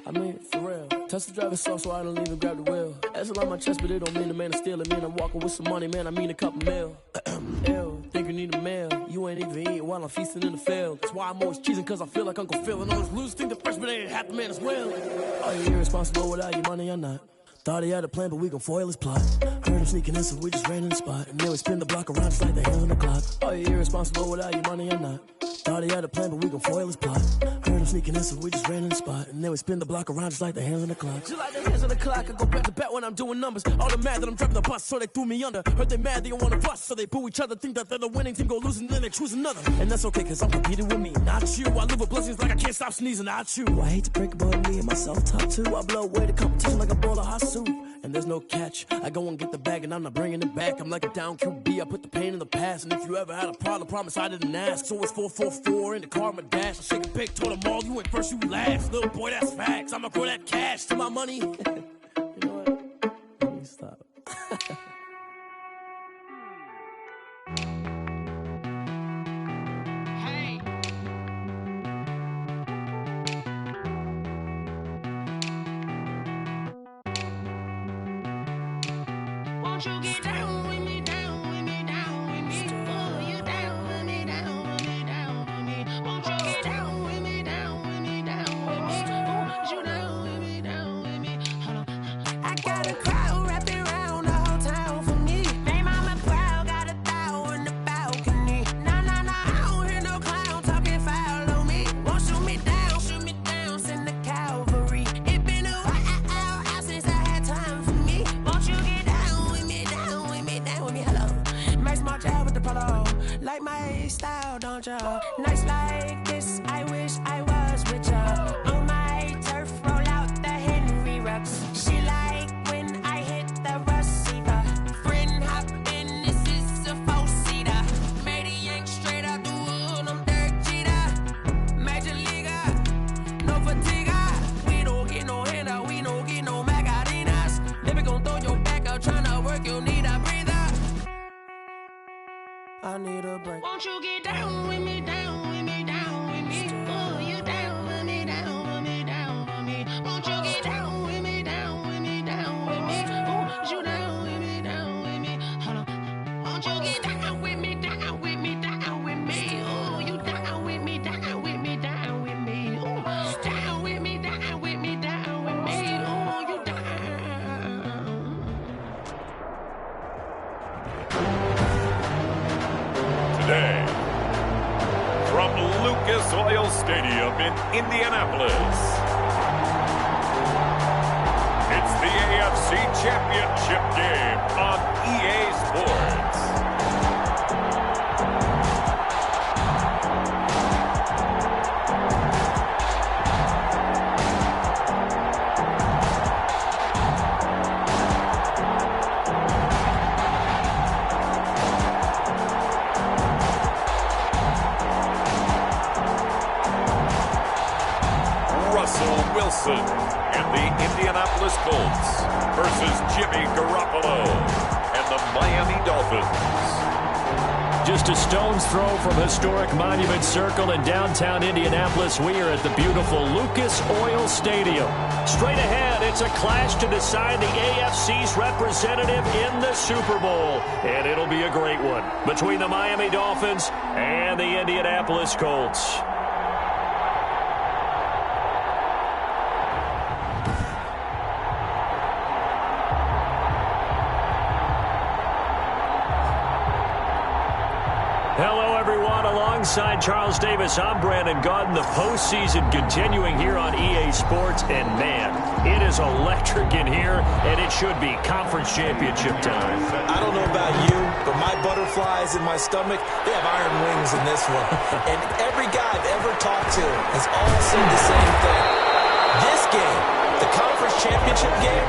I mean, for real. Tesla driver soft, so I don't even grab the wheel. That's on my chest, but it don't mean the man is stealing. Man, I'm walking with some money, man, I mean a couple mil. Ew, think you need a meal. You ain't even eating while I'm feasting in the field. That's why I'm always cheesing, cause I feel like Uncle Phil. And all those losers think the freshman ain't half the man as well. Are you irresponsible without your money or not? Thought he had a plan, but we gon' foil his plot. Heard him sneaking in, so we just ran in the spot. And then we spin the block around just like the hands on the clock. Are you irresponsible without your money or not? Thought he had a plan, but we gon' foil his plot. Heard him sneaking in, so we just ran in the spot. And then we spin the block around just like the hands on the clock. Just like the hands on the clock, I go back to back when I'm doing numbers. All the mad that I'm driving the bus, so they threw me under. Heard they mad, they don't wanna bust, so they boo each other. Think that they're the winning team, go losing, then they choose another. And that's okay, cause I'm competing with me, not you. I live with blessings like I can't stop sneezing, not you. I hate to break it, but me and myself top two. I blow away the competition like a bowl of hot soup. And there's no catch. I go and get the bag and I'm not bringing it back. I'm like a down QB, I put the pain in the past. And if you ever had a problem, promise I didn't ask. So it's 4-4-4 in the car, my dash. I shake a big, told them all, you went first, you last. Little boy, that's facts. I'ma grow that cash to my money. You know what? Let me stop. Won't you get down with me, down with me, down with me? Oh, you down with me, down with me, down with me. Won't you get down with me, down with me, down with me? Oh, you down with me, down with me? Hold on. I got a crowd wrapping around the whole town for me. Baby mama proud, got a thou in the balcony. Nah, nah, nah, I don't hear no clown talking foul on me. Won't shoot me down, send the cavalry. It been a while since I had time for me. Won't you get down with me, down with me, down with me? Hello. Max my job with the polo. Like my style, don't ya? Nights like this, I wish I was with ya. On my turf, roll out the Henry Rux. She like when I hit the receiver. Friend hop in, this is a four-seater. Made a yank straight out the wood, I'm Derek Jeter. Major leaguer, no fatigue. We don't get no handout, we don't get no Macarinas. Never gon' throw your back out, tryna work, you need a breather. I need a break. Won't you get down with me, down with me, down with me? Oh, you down with me, down with me, down with me? Won't you get down with me, down with me, down with me? Oh, you down with me, down with me? Hold on. Won't you get down with me, down with me, down with me? Oh, you down with me, down with me, down with me? Oh, down with me, down with me, down with me? Oh, you down. Today, from Lucas Oil Stadium in Indianapolis, it's the AFC Championship game on EA Sports. Russell Wilson and the Indianapolis Colts versus Jimmy Garoppolo and the Miami Dolphins. Just a stone's throw from historic Monument Circle in downtown Indianapolis. We are at the beautiful Lucas Oil Stadium. Straight ahead, it's a clash to decide the AFC's representative in the Super Bowl. And it'll be a great one between the Miami Dolphins and the Indianapolis Colts. Hello, everyone. Alongside Charles Davis, I'm Brandon Gaudin. The postseason continuing here on EA Sports. And, man, it is electric in here, and it should be conference championship time. I don't know about you, but my butterflies in my stomach, they have iron wings in this one. And every guy I've ever talked to has all said the same thing. This game, the conference championship game,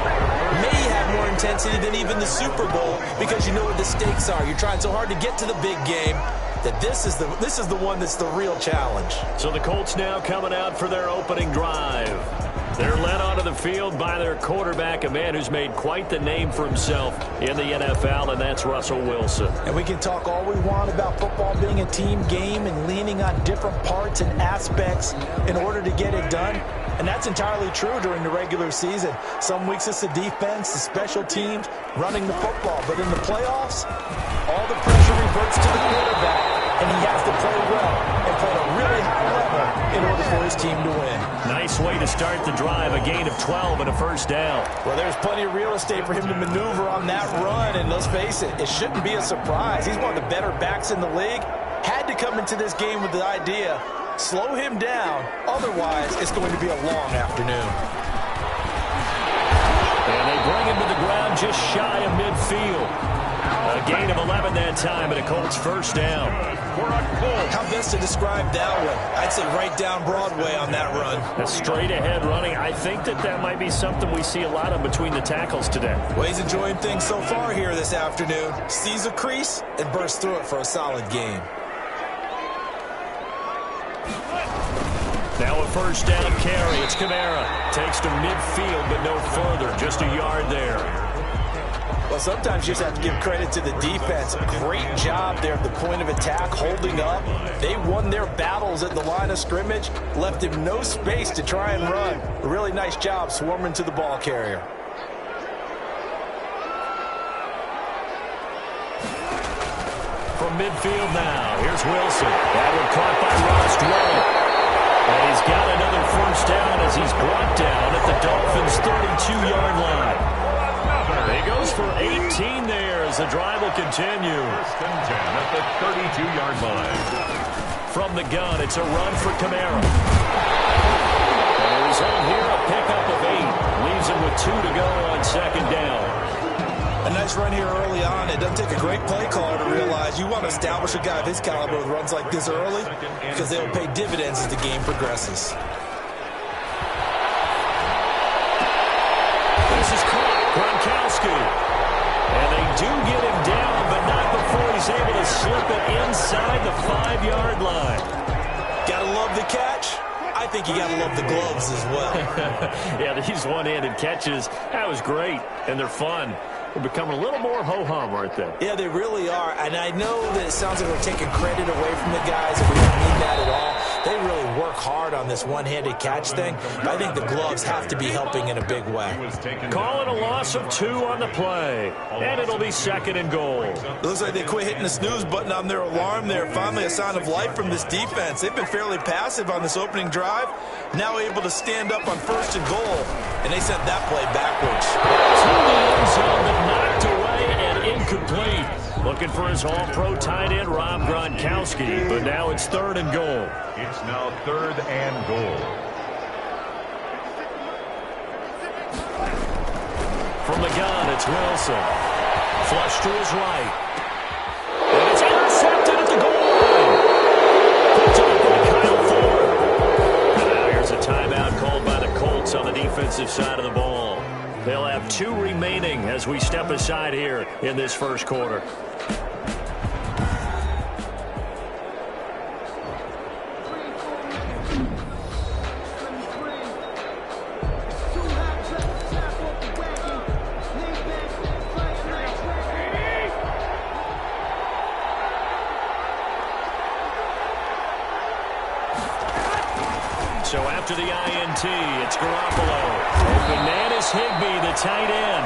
may have more intensity than even the Super Bowl because you know what the stakes are. You're trying so hard to get to the big game that this is the one that's the real challenge. So the Colts now coming out for their opening drive. They're led onto the field by their quarterback, a man who's made quite the name for himself in the NFL, and that's Russell Wilson. And we can talk all we want about football being a team game and leaning on different parts and aspects in order to get it done. And that's entirely true during the regular season. Some weeks it's the defense, the special teams, running the football. But in the playoffs, all the pressure reverts to the quarterback, and he has to play well and play at a really high level in order for his team to win. Nice way to start the drive, a gain of 12 and a first down. Well, there's plenty of real estate for him to maneuver on that run, and let's face it, it shouldn't be a surprise. He's one of the better backs in the league. Had to come into this game with the idea, slow him down, otherwise it's going to be a long afternoon. And they bring him to the ground just shy of midfield. A gain of 11 that time, and a Colts first down. How best to describe that one? I'd say right down Broadway on that run. A straight ahead running. I think that might be something we see a lot of between the tackles today. Well, he's enjoying things so far here this afternoon. Sees a crease and bursts through it for a solid gain. Now a first down carry. It's Kamara. Takes to midfield, but no further. Just a yard there. Well, sometimes you just have to give credit to the defense. Great job there at the point of attack, holding up. They won their battles at the line of scrimmage, left him no space to try and run. A really nice job swarming to the ball carrier. From midfield now, here's Wilson. That one caught by Ross Dwell. And he's got another first down as he's brought down at the Dolphins' 32-yard line. He goes for 18 there as the drive will continue. First and 10 at the 32-yard line. From the gun, it's a run for Kamara. And a result here, a pickup of 8. Leaves him with 2 to go on second down. A nice run here early on. It doesn't take a great play caller to realize you want to establish a guy of his caliber with runs like this early because they will pay dividends as the game progresses. This is Gronkowski. And they do get him down, but not before he's able to slip it inside the 5-yard line. Gotta love the catch. I think you gotta love the gloves as well. Yeah, these one-handed catches, that was great, and they're fun. They're becoming a little more ho-hum, aren't they? Yeah, they really are. And I know that it sounds like we're taking credit away from the guys, and we don't mean that at all. They really work hard on this one-handed catch thing, but I think the gloves have to be helping in a big way. Calling a loss of 2 on the play, and it'll be second and goal. It looks like they quit hitting the snooze button on their alarm there. Finally a sign of life from this defense. They've been fairly passive on this opening drive, now able to stand up on first and goal, and they sent that play backwards. To the end zone, but knocked away and incomplete. Looking for his all-pro tight end, Rob Gronkowski, but now it's third and goal. It's now third and goal. From the gun, it's Wilson. Flush to his right. And it's intercepted at the goal line. Picked up by Kyle Ford. And now here's a timeout called by the Colts on the defensive side of the ball. They'll have 2 remaining as we step aside here in this first quarter. So after the INT, it's Garoppolo. Open man is Higbee, the tight end.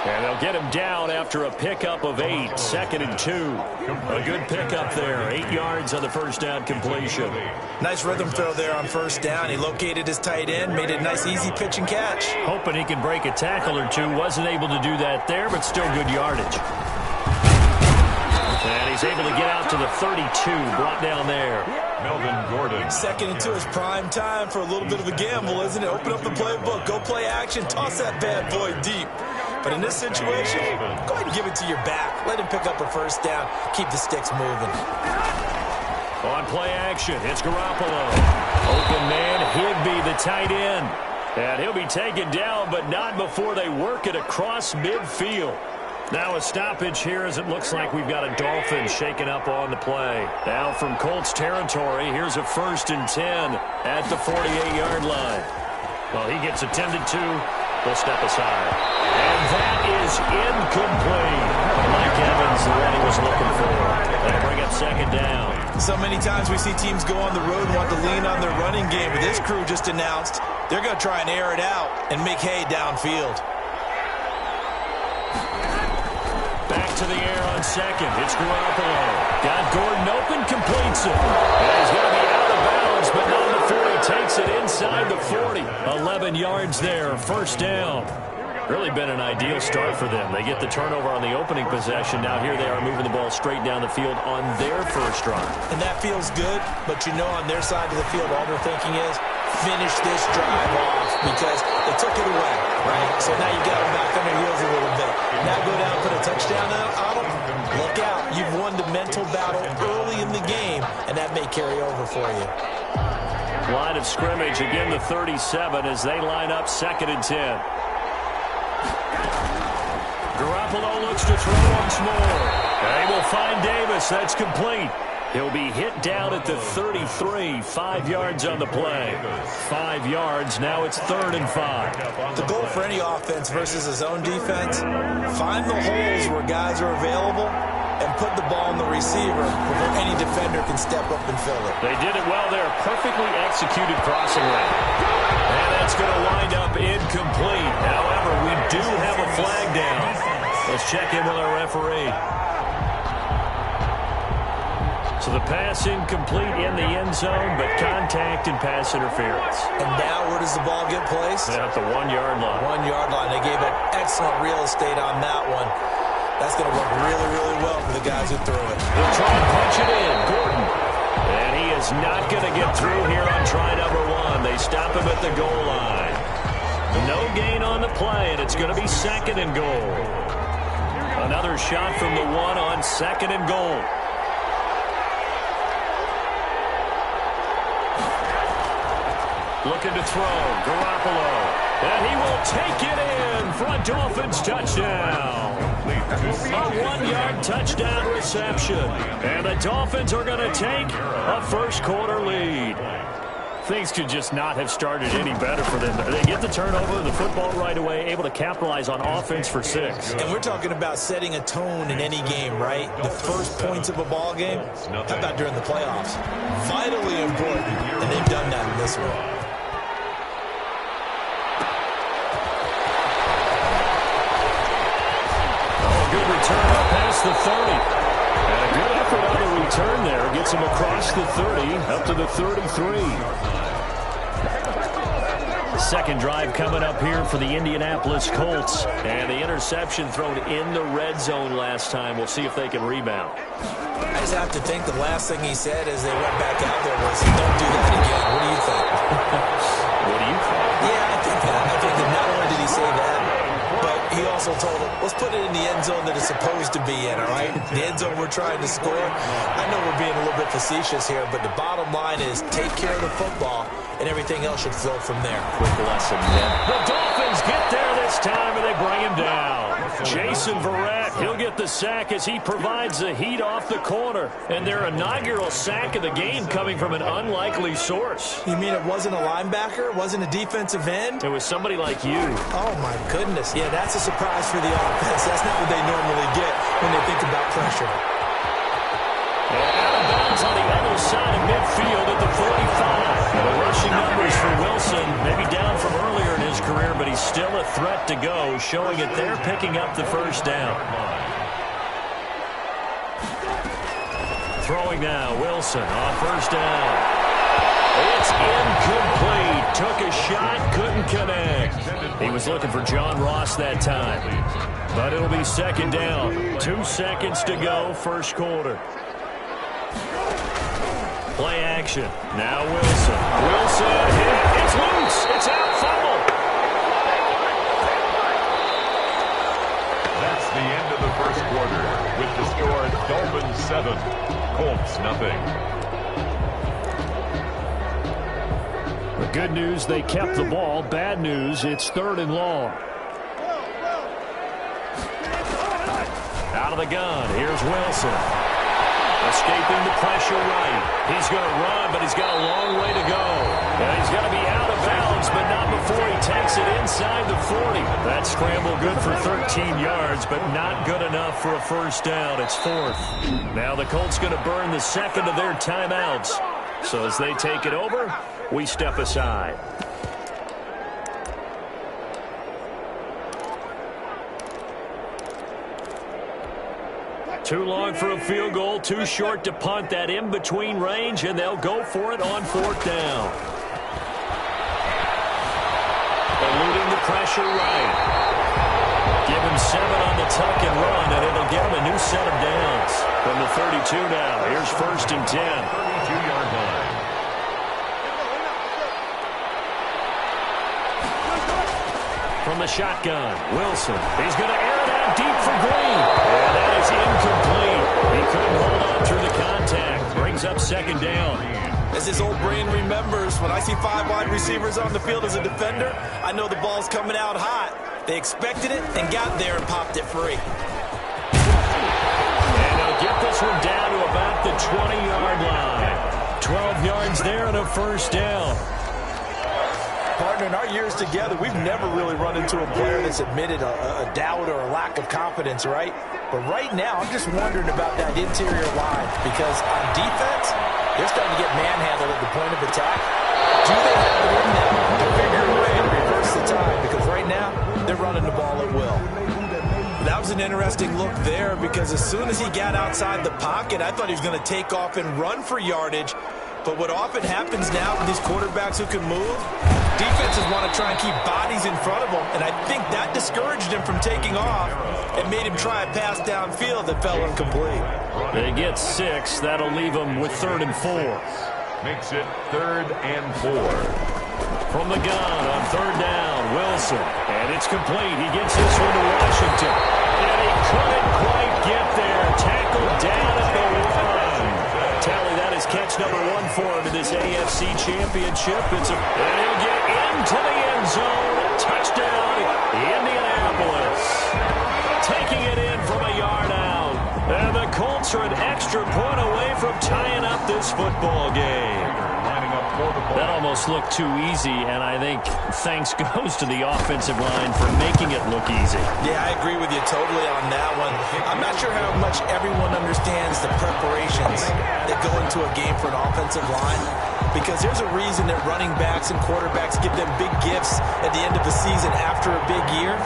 And they'll get him down after a pickup of 8, second and 2. A good pickup there, 8 yards on the first down completion. Nice rhythm throw there on first down. He located his tight end, made it a nice, easy pitch and catch. Hoping he can break a tackle or 2. Wasn't able to do that there, but still good yardage. And he's able to get out to the 32, brought down there. Melvin Gordon. Second and 2 is prime time for a little bit of a gamble, isn't it? Open up the playbook, go play action, toss that bad boy deep. But in this situation, go ahead and give it to your back. Let him pick up a first down, keep the sticks moving. On play action, it's Garoppolo. Open man, Higbee, the tight end. And he'll be taken down, but not before they work it across midfield. Now a stoppage here as it looks like we've got a Dolphin shaken up on the play. Now from Colts territory, here's a first and 10 at the 48-yard line. Well, he gets attended to. We'll step aside. And that is incomplete. Mike Evans, the one he was looking for. That'll bring up second down. So many times we see teams go on the road and want to lean on their running game, but this crew just announced they're going to try and air it out and make hay downfield. Back to the air on second. It's Garoppolo. Got Gordon open, completes it. And he's going to be out of bounds, but not before he takes it inside the 40. 11 yards there, first down. Really been an ideal start for them. They get the turnover on the opening possession. Now here they are moving the ball straight down the field on their first drive. And that feels good, but you know on their side of the field all they're thinking is finish this drive off because they took it away, right? So now you got them back on their heels a little bit. Now go down and put a touchdown on them. Look out. You've won the mental battle early in the game, and that may carry over for you. Line of scrimmage, again the 37 as they line up 2nd and 10. Garoppolo looks to throw once more. They will find Davis. That's complete. He'll be hit down at the 33. 5 yards on the play. 5 yards. Now it's 3rd and 5. The goal for any offense versus a zone defense, find the holes where guys are available and put the ball in the receiver before any defender can step up and fill it. They did it well there. Perfectly executed crossing route. And that's going to wind up incomplete. However, we do have a flag down. Let's check in with our referee. So the pass incomplete in the end zone, but contact and pass interference. And now where does the ball get placed? At the 1 yard line. 1 yard line. They gave it excellent real estate on that one. That's going to work really, really well for the guys who threw it. They'll try and punch it in. Gordon. And he is not going to get through here on try number 1. They stop him at the goal line. No gain on the play, and it's going to be 2nd and goal. Another shot from the 1 on 2nd and goal. Looking to throw. Garoppolo. And he will take it in for a Dolphins touchdown. A 1 yard touchdown reception. And the Dolphins are going to take a first quarter lead. Things could just not have started any better for them. They get the turnover, the football right away, able to capitalize on offense for 6. And we're talking about setting a tone in any game, right? The first points of a ball game. How about during the playoffs? Vitally important, and they've done that in this one. Good return up past the 30. And a good effort on the return there. Gets him across the 30, up to the 33. Second drive coming up here for the Indianapolis Colts. And the interception thrown in the red zone last time. We'll see if they can rebound. I just have to think the last thing he said as they went back out there was, don't do that again. What do you think? What do you think? Yeah, I think that. I think that not only did he say that, but he also told him, let's put it in the end zone that it's supposed to be in, all right? The end zone we're trying to score. I know we're being a little bit facetious here, but the bottom line is take care of the football, and everything else should flow from there. Quick lesson. The Dolphins get there this time, and they bring him down. Jason Verrett, he'll get the sack as he provides the heat off the corner. And their inaugural sack of the game coming from an unlikely source. You mean it wasn't a linebacker? It wasn't a defensive end? It was somebody like you. Oh, my goodness. Yeah, that's a surprise for the offense. That's not what they normally get when they think about pressure. Out of bounds on the other side of midfield at the 45. The rushing numbers for Wilson, maybe down from earlier in his career, but he's still a threat to go, showing it they're picking up the first down. Throwing now, Wilson on first down. It's incomplete. Took a shot, couldn't connect. He was looking for John Ross that time. But it'll be second down. 2 seconds to go, first quarter. Play action. Now Wilson. Wilson hit. It's loose. It's out. Fumble. That's the end of the first quarter with the score Dolphins 7, Colts nothing. The good news, they kept the ball. Bad news, it's 3rd and long. Out of the gun. Here's Wilson. Escaping the pressure right. He's going to run, but he's got a long way to go. And he's going to be out of bounds, but not before he takes it inside the 40. That scramble good for 13 yards, but not good enough for a first down. It's fourth. Now the Colts going to burn the second of their timeouts. So as they take it over, we step aside. Too long for a field goal, too short to punt. That in-between range, and they'll go for it on fourth down. Eluding the pressure right. Give him 7 on the tuck and run, and it'll give him a new set of downs. From the 32 now, here's first and 10. 32-yard line. From the shotgun, Wilson. He's going to air it out deep for Green. And that is incomplete. He couldn't hold on through the contact. Brings up second down. As his old brain remembers, when I see 5 wide receivers on the field as a defender, I know the ball's coming out hot. They expected it and got there and popped it free. And they'll get this one down to about the 20-yard line. 12 yards there and a first down. Partner, in our years together, we've never really run into a player that's admitted a doubt or a lack of confidence, right? But right now, I'm just wondering about that interior line because on defense, they're starting to get manhandled at the point of attack. Do they have it in them to figure a way to reverse the tide? Because right now, they're running the ball at will. That was an interesting look there because as soon as he got outside the pocket, I thought he was going to take off and run for yardage. But what often happens now with these quarterbacks who can move, defenses want to try and keep bodies in front of them, and I think that discouraged him from taking off and made him try a pass downfield that fell incomplete. They get 6. That'll leave them with 3rd and 4. Makes it 3rd and 4. From the gun on 3rd down, Wilson. And it's complete. He gets this one to Washington. And he couldn't quite get there. Tackled down at the 1. Tally, that is catch number 1 for him in this AFC Championship. And he'll get into the end zone. Touchdown, Indianapolis. Taking it in from a yard out. And the Colts are an extra point away from tying up this football game. That almost looked too easy, and I think thanks goes to the offensive line for making it look easy. Yeah, I agree with you totally on that one. I'm not sure how much everyone understands the preparations that go into a game for an offensive line, because there's a reason that running backs and quarterbacks give them big gifts at the end of the season after a big year.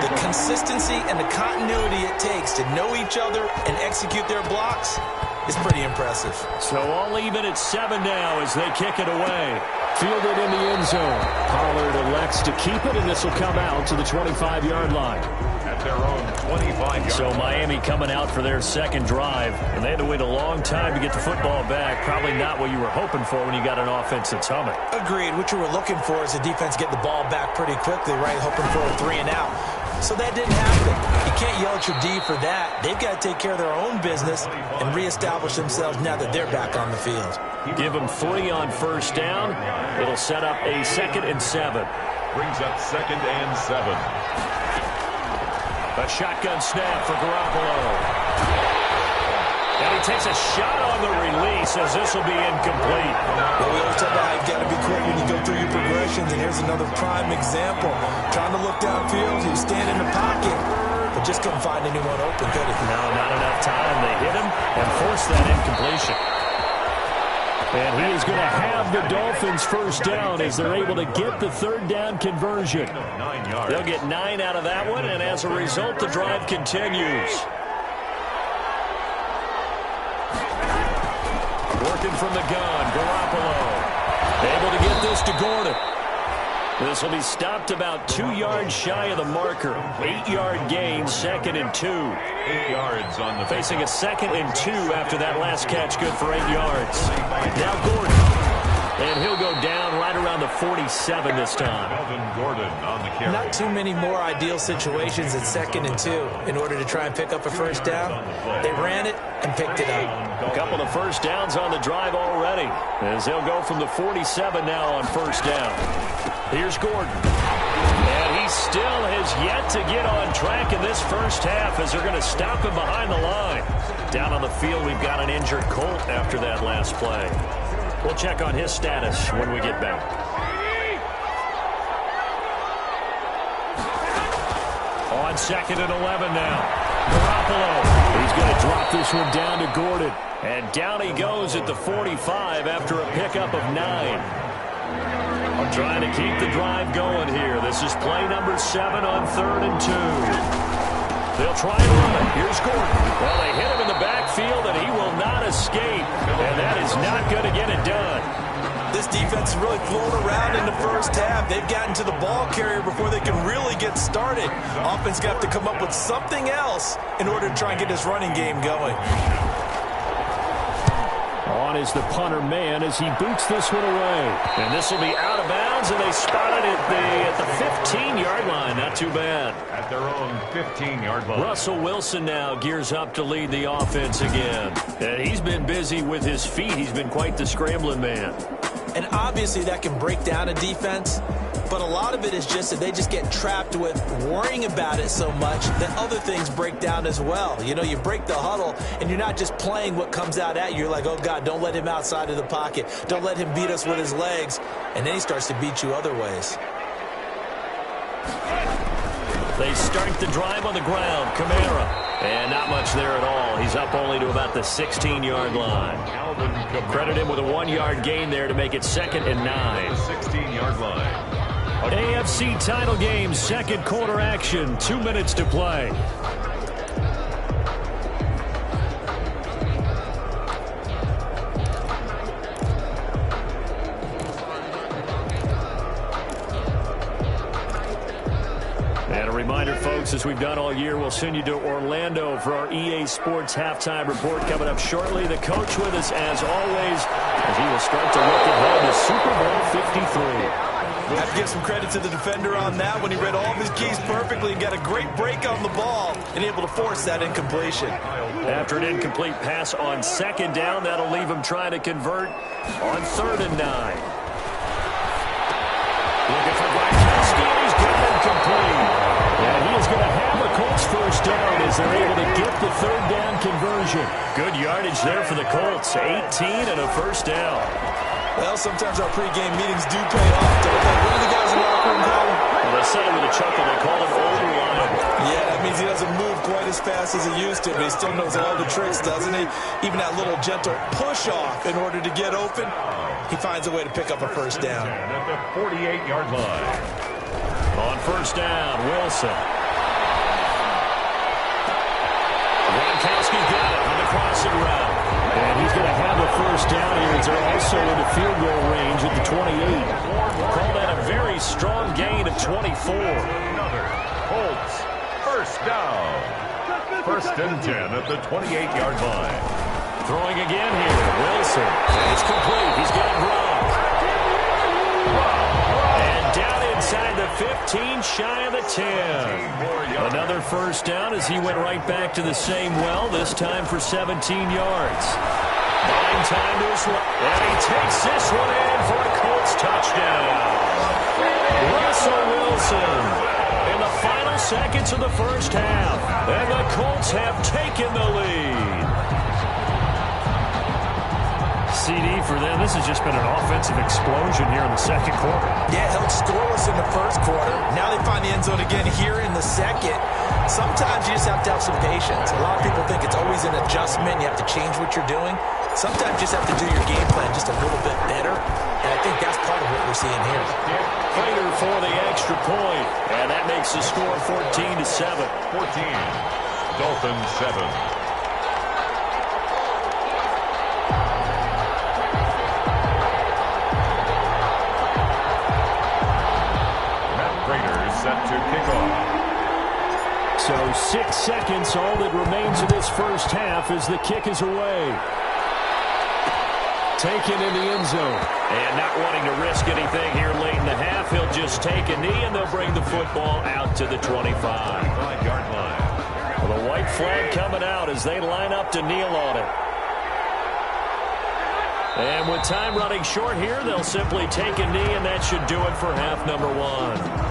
The consistency and the continuity it takes to know each other and execute their blocks is pretty impressive. So all even at 7 now as they kick it away. Fielded in the end zone. Pollard elects to keep it, and this will come out to the 25-yard line. At their own 25-yard So Miami coming out for their second drive, and they had to wait a long time to get the football back. Probably not what you were hoping for when you got an offense that's humming. Agreed. What you were looking for is the defense get the ball back pretty quickly, right? Hoping for a 3 and out. So that didn't happen. You can't yell at your D for that. They've got to take care of their own business and reestablish themselves now that they're back on the field. Give them 3 on first down. It'll set up a 2nd and 7. brings up 2nd and 7. A shotgun snap for Garoppolo. And he takes a shot on the release as this will be incomplete. Well, we always talk about how you've got to be quick when you go through your progressions, and here's another prime example. Trying to look downfield, he was standing in the pocket, but just couldn't find anyone open, could he? No, not enough time. They hit him and forced that incompletion. And he is going to have the Dolphins first down as they're able to get the 3rd down conversion. 9 yards. They'll get 9 out of that one, and as a result, the drive continues. Working from the gun, Garoppolo. Able to get this to Gordon. This will be stopped about 2 yards shy of the marker. 8-yard gain, 2nd and 2. 8 yards on the Facing a 2nd and 2 after that last catch, good for 8 yards. Now Gordon. And he'll go down right around the 47 this time. Melvin Gordon on the carry. Not too many more ideal situations at 2nd and 2 in order to try and pick up a first down. They ran it and picked it up. A couple of first downs on the drive already, as they'll go from the 47 now on first down. Here's Gordon. And he still has yet to get on track in this first half as they're going to stop him behind the line. Down on the field, we've got an injured Colt after that last play. We'll check on his status when we get back. on 2nd and 11 now. Garoppolo, he's going to drop this one down to Gordon. And down he goes at the 45 after a pickup of 9. Trying to keep the drive going here. This is play number 7 on 3rd and 2. They'll try and run it. Here's Gordon. Well, they hit him in the backfield, and he will not escape. And that is not going to get it done. This defense is really flown around in the first half. They've gotten to the ball carrier before they can really get started. Offense got to come up with something else in order to try and get this running game going. On is the punter man as he boots this one away. And this will be out of bounds, and they spotted it at the 15-yard line. Not too bad. At their own 15-yard line. Russell Wilson now gears up to lead the offense again. And he's been busy with his feet. He's been quite the scrambling man. And obviously that can break down a defense, but a lot of it is just that they just get trapped with worrying about it so much that other things break down as well. You know, you break the huddle, and you're not just playing what comes out at you. You're like, oh, God, don't let him outside of the pocket. Don't let him beat us with his legs. And then he starts to beat you other ways. They start the drive on the ground. Kamara. And not much there at all. He's up only to about the 16-yard line. Credit him with a 1-yard gain there to make it 2nd and 9. 16-yard line. AFC title game, 2nd quarter action. 2 minutes to play. And a reminder, folks, as we've done all year, we'll send you to Orlando for our EA Sports halftime report coming up shortly. The coach with us, as always, as he will start to look ahead to Super Bowl 53. I have to give some credit to the defender on that when he read all of his keys perfectly and got a great break on the ball and able to force that incompletion. After an incomplete pass on 2nd down, that'll leave him trying to convert on 3rd and 9. Looking for Gronkowski, and he's got him complete. And he is going to have a Colts first down as they're able to get the 3rd down conversion. Good yardage there for the Colts. 18 and a first down. Well, sometimes our pregame meetings do pay off. What do the guys in the locker room call him? Well, they said it with a chuckle. They call him old reliable. Yeah, that means he doesn't move quite as fast as he used to, but he still knows all the tricks, doesn't he? Even that little gentle push-off in order to get open, he finds a way to pick up a first down. At the 48-yard line. On first down, Wilson. Gronkowski got it on the crossing route. And he's going to have a first down here as they're also into field goal range at the 28. Call that a very strong gain of 24. Another Colts first down. 1st and 10 at the 28-yard line. Throwing again here, Wilson. It's complete. He's got Gronk. And down inside the 15, shy of the 10. Another first down as he went right back to the same well, this time for 17 yards. Buying time to his left. And he takes this one in for a Colts touchdown. Russell Wilson in the final seconds of the first half. And the Colts have taken the lead. CD for them. This has just been an offensive explosion here in the 2nd quarter. Yeah, held scoreless in the 1st quarter. Now they find the end zone again here in the 2nd. Sometimes you just have to have some patience. A lot of people think it's always an adjustment. You have to change what you're doing. Sometimes you just have to do your game plan just a little bit better. And I think that's part of what we're seeing here. Prater for the extra point. And that makes the score 14-7. 14. Dolphins 7. Set to kick off. So 6 seconds, all that remains of this first half as the kick is away. Taken in the end zone. And not wanting to risk anything here late in the half, he'll just take a knee and they'll bring the football out to the 25. 5-yard line. Well, the white flag coming out as they line up to kneel on it. And with time running short here, they'll simply take a knee, and that should do it for half number 1.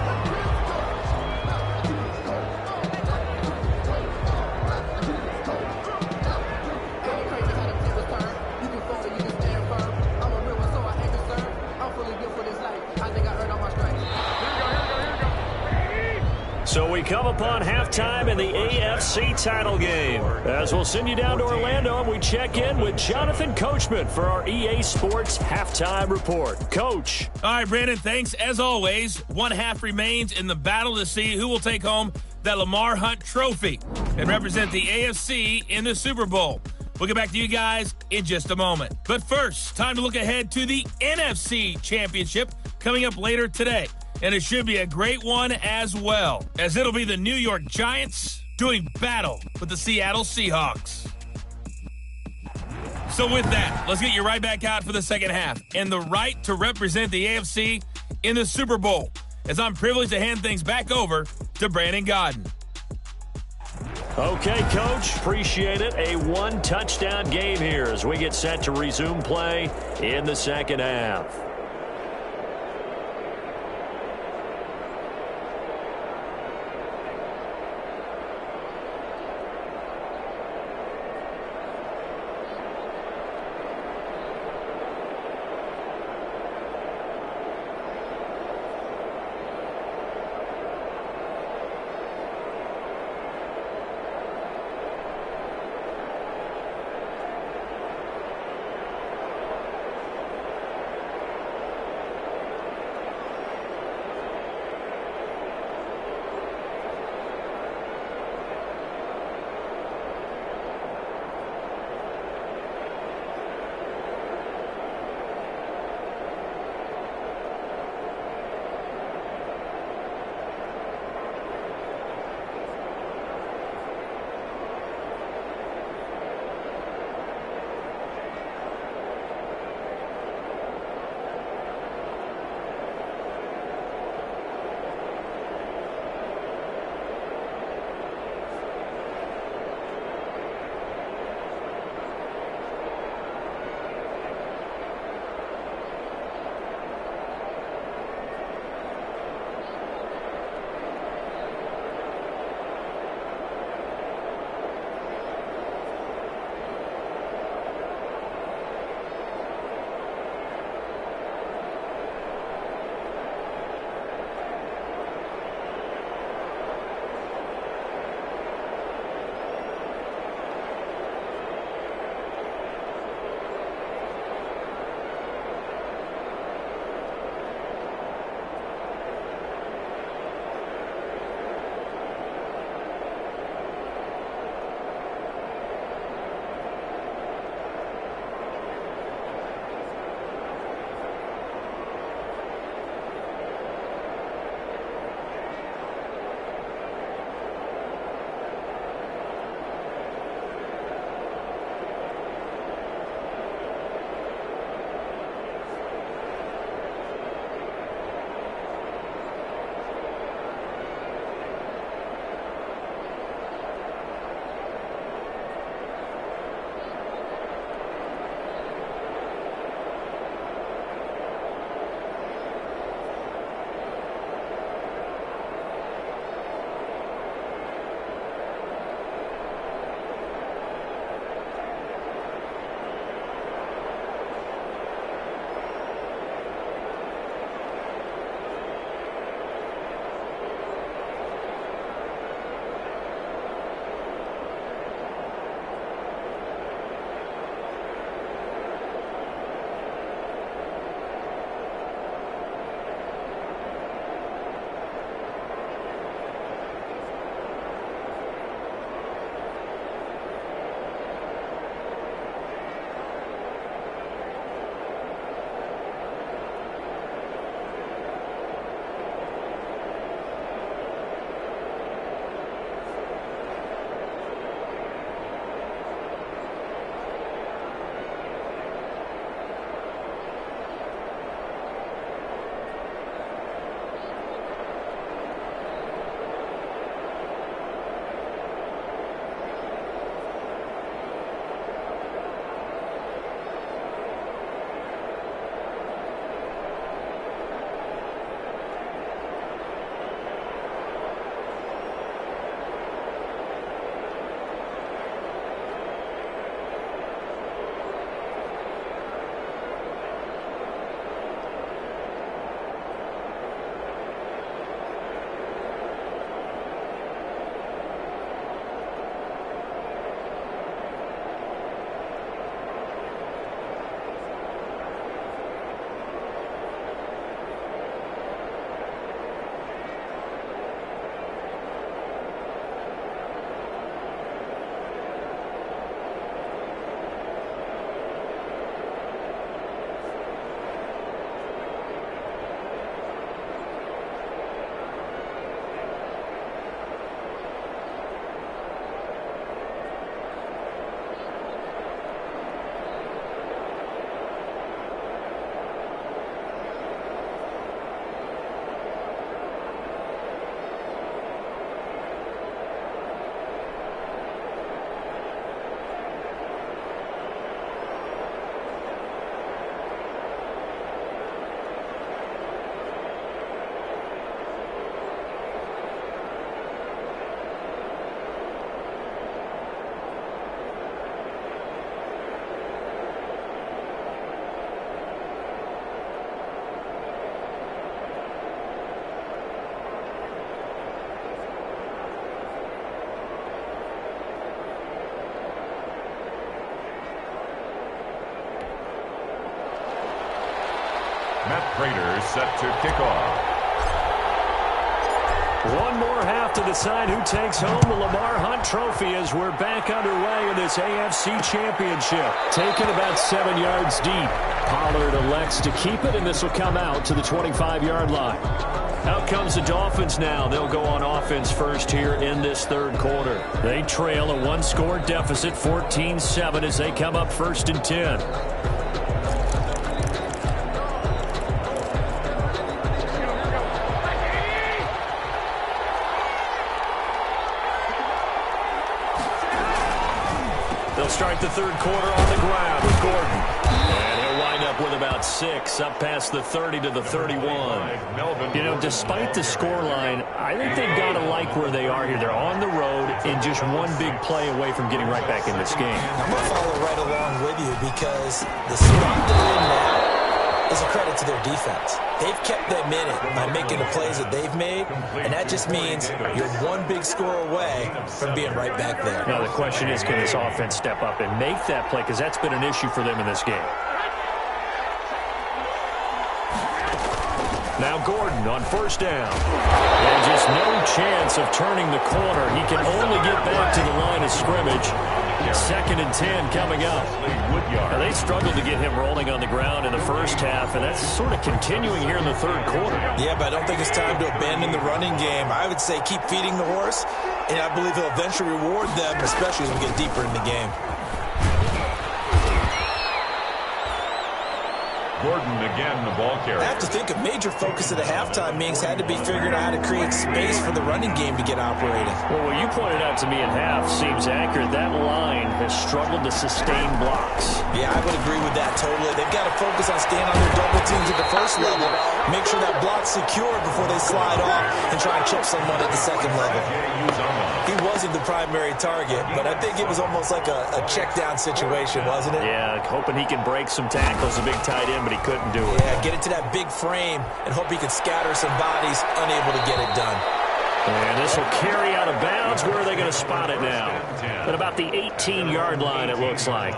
So we come upon halftime in the AFC title game. As we'll send you down to Orlando, and we check in with Jonathan Coachman for our EA Sports Halftime Report. Coach. All right, Brandon, thanks. As always, one half remains in the battle to see who will take home that Lamar Hunt trophy and represent the AFC in the Super Bowl. We'll get back to you guys in just a moment. But first, time to look ahead to the NFC Championship coming up later today. And it should be a great one as well, as it'll be the New York Giants doing battle with the Seattle Seahawks. So with that, let's get you right back out for the second half and the right to represent the AFC in the Super Bowl, as I'm privileged to hand things back over to Brandon Godden. Okay, Coach, appreciate it. A one-touchdown game here as we get set to resume play in the second half. Matt Prater set to kick off. One more half to decide who takes home the Lamar Hunt Trophy as we're back underway in this AFC Championship. Taken about 7 yards deep. Pollard elects to keep it, and this will come out to the 25-yard line. Out comes the Dolphins now. They'll go on offense first here in this third quarter. They trail a one-score deficit, 14-7, as they come up 1st and 10. Start the third quarter on the ground with Gordon. And he'll wind up with about 6, up past the 30 to the 31. You know, despite the scoreline, I think they've got to like where they are here. They're on the road and just one big play away from getting right back in this game. I'm going to follow right along with you because the spot they're in now is a credit to their defense. They've kept them in it by making the plays that they've made, and that just means you're one big score away from being right back there. Now, the question is, can this offense step up and make that play? Because that's been an issue for them in this game. Now Gordon on 1st down. And just no chance of turning the corner. He can only get back to the line of scrimmage. 2nd and 10 coming up. Now, they struggled to get him rolling on the ground in the first half, and that's sort of continuing here in the third quarter. Yeah, but I don't think it's time to abandon the running game. I would say keep feeding the horse, and I believe he'll eventually reward them, especially as we get deeper in the game. Gordon again, the ball carrier. I have to think a major focus of the halftime meetings had to be figuring out how to create space for the running game to get operating. Well, what you pointed out to me at half seems accurate. That line has struggled to sustain blocks. Yeah, I would agree with that totally. They've got to focus on staying on their double teams at the first level, make sure that block's secure before they slide off and try and chip someone at the second level. He wasn't the primary target, but I think it was almost like a check down situation, wasn't it? Yeah, hoping he can break some tackles, a big tight end, but he couldn't do it. Yeah, get into that big frame and hope he can scatter some bodies, unable to get it done. And this will carry out of bounds. Where are they going to spot it now? At about the 18-yard line, it looks like.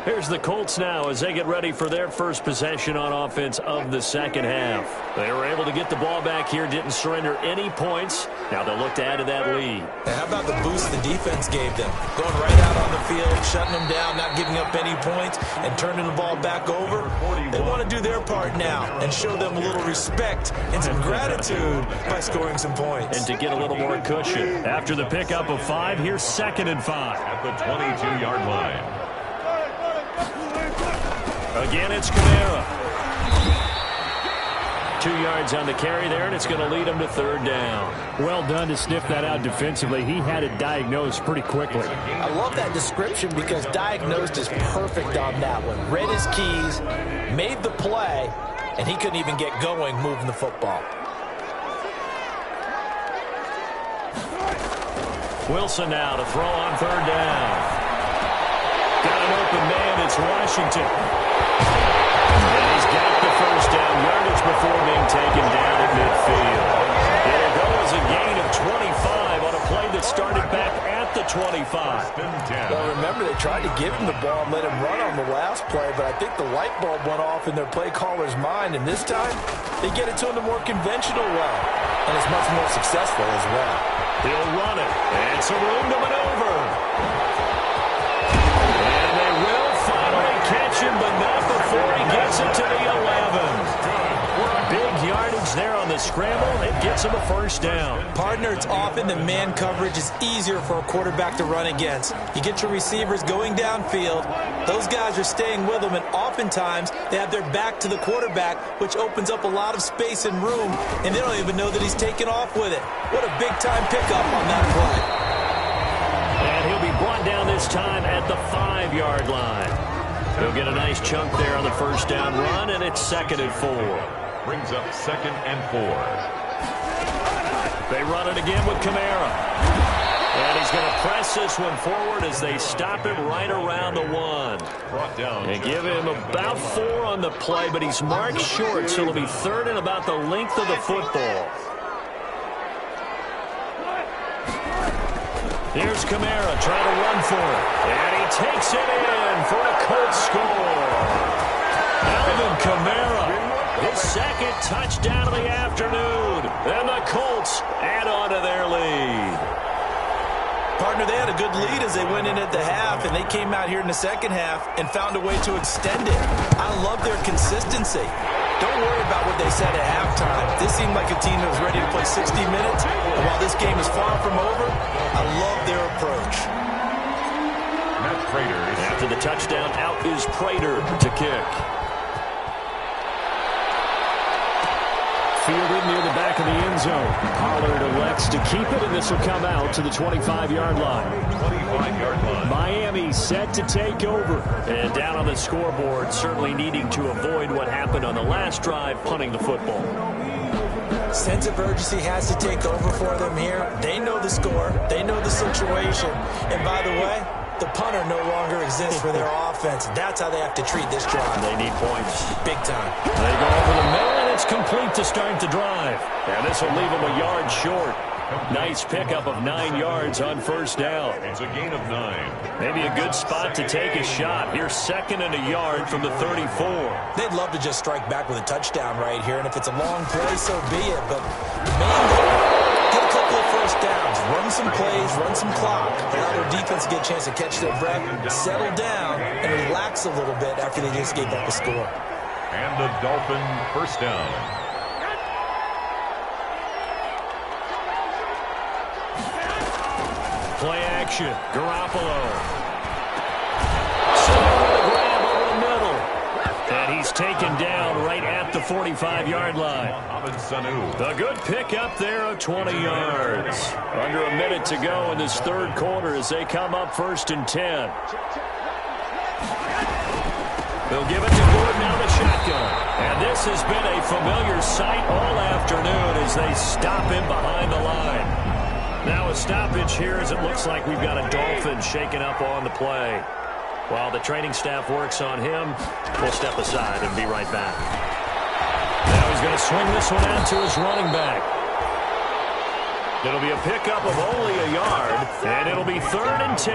Here's the Colts now as they get ready for their first possession on offense of the second half. They were able to get the ball back here, didn't surrender any points. Now they'll look to add to that lead. And how about the boost the defense gave them? Going right out on the field, shutting them down, not giving up any points, and turning the ball back over. They want to do their part now and show them a little respect and some gratitude by scoring some points. And to get a little more cushion. After the pickup of 5, here's 2nd and 5. At the 22-yard line. Again, it's Kamara. 2 yards on the carry there, and it's going to lead him to 3rd down. Well done to sniff that out defensively. He had it diagnosed pretty quickly. I love that description because diagnosed is perfect on that one. Read his keys, made the play, and he couldn't even get going moving the football. Wilson now to throw on 3rd down. Got an open man. It's Washington. And he's got the 1st down yardage before being taken down at midfield. It'll go as a gain of 25 on a play that started back at the 25. Well, remember, they tried to give him the ball and let him run on the last play, but I think the light bulb went off in their play caller's mind, and this time they get it to him the more conventional way, and it's much more successful as well. He'll run it, and some room to maneuver. Catch him, but not before he gets it to the 11. Big yardage there on the scramble. It gets him a 1st down. Partner, it's often the man coverage is easier for a quarterback to run against. You get your receivers going downfield. Those guys are staying with them, and oftentimes they have their back to the quarterback, which opens up a lot of space and room, and they don't even know that he's taking off with it. What a big-time pickup on that play. And he'll be brought down this time at the 5-yard line. He'll get a nice chunk there on the 1st down run, and it's 2nd and 4. Brings up 2nd and 4. They run it again with Kamara. And he's going to press this one forward as they stop him right around the 1. Brought down. And give him about 4 on the play, but he's marked short, so it'll be 3rd and about the length of the football. Here's Kamara trying to run for it. And he takes it in for a Colts score. Alvin Kamara his second touchdown of the afternoon. And the Colts add on to their lead. Partner, they had a good lead as they went in at the half, and they came out here in the second half and found a way to extend it. I love their consistency. Don't worry about what they said at halftime. This seemed like a team that was ready to play 60 minutes, and while this game is far from over, I love their approach. After the touchdown, out is Prater to kick. Fielded near the back of the end zone. Pollard elects to keep it, and this will come out to the 25-yard line. 25-yard line. Miami set to take over. And down on the scoreboard, certainly needing to avoid what happened on the last drive, punting the football. Sense of urgency has to take over for them here. They know the score. They know the situation. And by the way, the punter no longer exists for their offense. That's how they have to treat this drive. They need points. Big time. They go over the middle, and it's complete to start the drive. And this will leave them a yard short. Nice pickup of 9 yards on first down. It's a gain of 9. Maybe a good spot to take a shot. Here's second and a yard from the 34. They'd love to just strike back with a touchdown right here, and if it's a long play, so be it. But the main goal, get a couple of first downs, run some plays, run some clock, allow their defense to get a chance to catch their breath, settle down, and relax a little bit after they just gave up a score. And the Dolphin first down. Play action. Garoppolo. Grab over the middle. And he's taken down right at the 45-yard line. A good pickup there of 20 yards. Under a minute to go in this third quarter as they come up 1st and 10. They'll give it to Gordon out of the shotgun. And this has been a familiar sight all afternoon as they stop him behind the line. Now a stoppage here as it looks like we've got a Dolphin shaking up on the play. While the training staff works on him, we'll step aside and be right back. Now he's going to swing this one out to his running back. It'll be a pickup of only a yard, and it'll be 3rd and 10.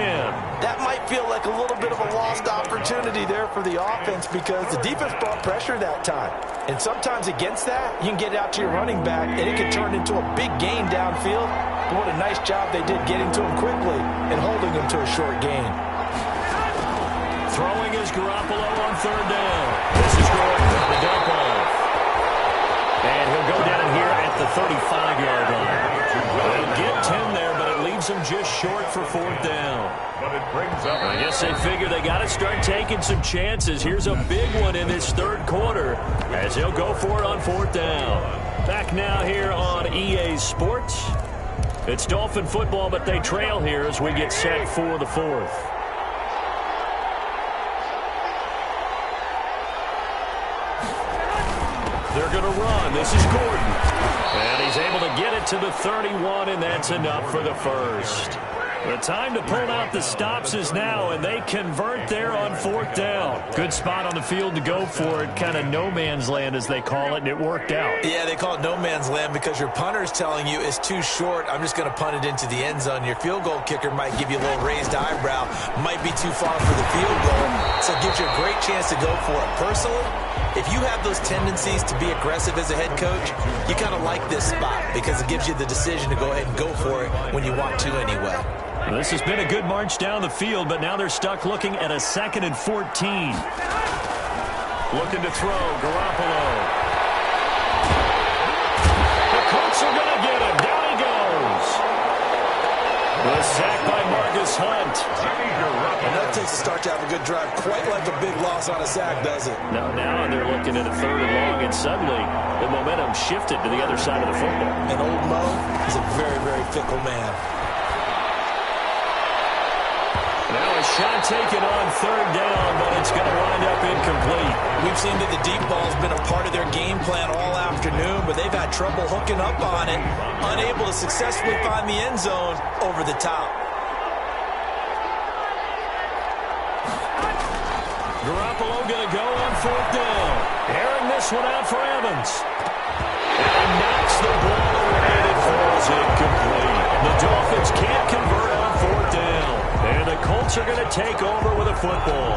That might feel like a little bit of a lost opportunity there for the offense because the defense brought pressure that time. And sometimes against that, you can get out to your running back, and it can turn into a big gain downfield. But what a nice job they did getting to him quickly and holding him to a short gain. Throwing is Garoppolo on 3rd down. This is Gordon on the dump off. And he'll go down here at the 35-yard line. They'll get 10 there, but it leaves them just short for 4th down. But it brings up. I guess they figure they got to start taking some chances. Here's a big one in this third quarter as he'll go for it on 4th down. Back now here on EA Sports. It's Dolphin football, but they trail here as we get set for the 4th. They're going to run. This is Gordon. And he's able to get it to the 31, and that's enough for the first. The time to pull out the stops is now, and they convert there on 4th down. Good spot on the field to go for it, kind of no man's land as they call it, and it worked out. Yeah, they call it no man's land because your punter is telling you it's too short. I'm just going to punt it into the end zone. Your field goal kicker might give you a little raised eyebrow, might be too far for the field goal, so it gives you a great chance to go for it. Personally, if you have those tendencies to be aggressive as a head coach, you kind of like this spot because it gives you the decision to go ahead and go for it when you want to anyway. This has been a good march down the field, but now they're stuck looking at a 2nd and 14. Looking to throw, Garoppolo. The Colts are going to get him. Down he goes. The sack by Marcus Hunt. And that takes a start to have a good drive. Quite like a big loss on a sack, does it? Now they're looking at a 3rd and long, and suddenly the momentum shifted to the other side of the football. And old Mo is a very, very fickle man. Now a shot taken on 3rd down, but it's going to wind up incomplete. We've seen that the deep ball has been a part of their game plan all afternoon, but they've had trouble hooking up on it, unable to successfully find the end zone over the top. Garoppolo going to go on 4th down. Airing this one out for Evans. And knocks the ball away, and it falls incomplete. The Dolphins can't convert on 4th down. And the Colts are going to take over with a football.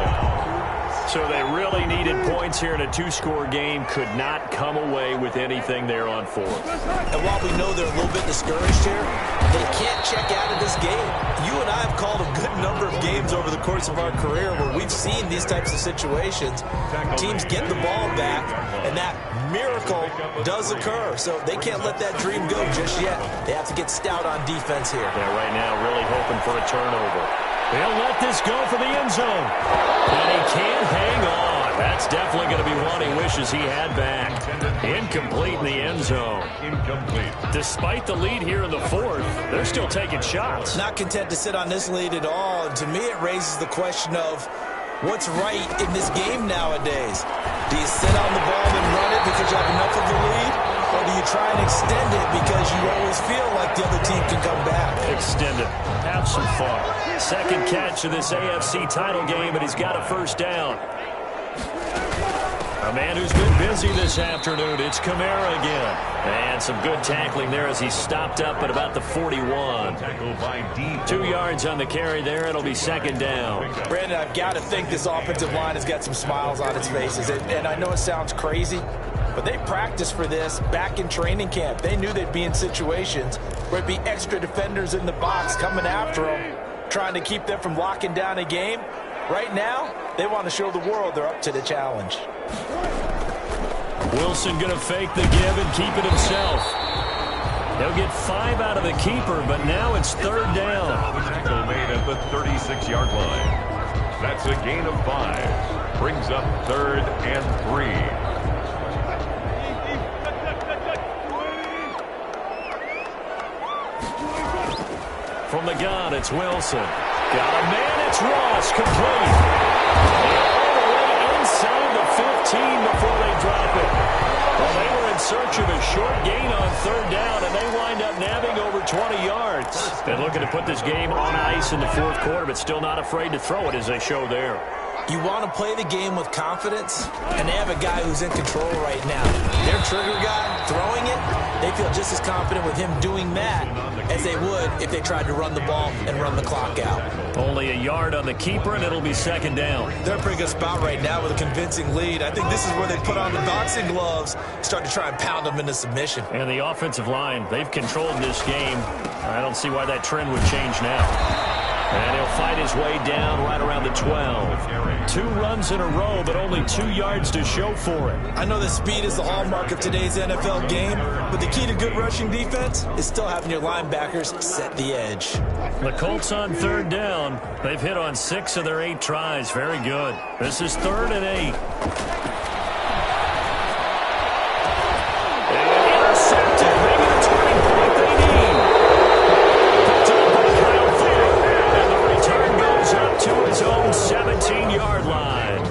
So they really needed points here in a two-score game. Could not come away with anything there on fourth. And while we know they're a little bit discouraged here, they can't check out of this game. You and I have called a good number of games over the course of our career where we've seen these types of situations. Teams get the ball back, and that miracle does occur. So they can't let that dream go just yet. They have to get stout on defense here. Yeah, right now really hoping for a turnover. They'll let this go for the end zone. And he can't hang on. That's definitely going to be one he wishes he had back. Incomplete in the end zone. Incomplete. Despite the lead here in the fourth, they're still taking shots. Not content to sit on this lead at all. And to me, it raises the question of what's right in this game nowadays. Do you sit on the ball and run it because you have enough of the lead? Or do you try and extend it because you always feel like the other team can come back? Extend it. Have some fun. Second catch of this AFC title game, and he's got a first down. A man who's been busy this afternoon, it's Kamara again. And some good tackling there as he stopped up at about the 41. 2 yards on the carry there. It'll be second down. Brandon, I've got to think this offensive line has got some smiles on its faces. And I know it sounds crazy, but they practiced for this back in training camp. They knew they'd be in situations where it'd be extra defenders in the box coming after them, trying to keep them from locking down a game. Right now, they want to show the world they're up to the challenge. Wilson going to fake the give and keep it himself. They'll get 5 out of the keeper, but now it's third down. Tackle made at the 36-yard line. That's a gain of 5. Brings up 3rd and 3. From the gun, it's Wilson. Got a man, it's Ross, complete. All the way inside the 15 before they drop it. Well, they were in search of a short gain on third down, and they wind up nabbing over 20 yards. They're looking to put this game on ice in the fourth quarter, but still not afraid to throw it as they show there. You want to play the game with confidence, and they have a guy who's in control right now. Their trigger guy throwing it, they feel just as confident with him doing that as they would if they tried to run the ball and run the clock out. Only a yard on the keeper, and it'll be second down. They're in a pretty good spot right now with a convincing lead. I think this is where they put on the boxing gloves, start to try and pound them into submission. And the offensive line, they've controlled this game. I don't see why that trend would change now. And he'll fight his way down right around the 12. 2 runs in a row, but only 2 yards to show for it. I know that speed is the hallmark of today's NFL game, but the key to good rushing defense is still having your linebackers set the edge. The Colts on third down. They've hit on 6 of their 8 tries. Very good. This is 3rd and 8. And intercepted. Maybe the turning point they need. Up to his own 17-yard line.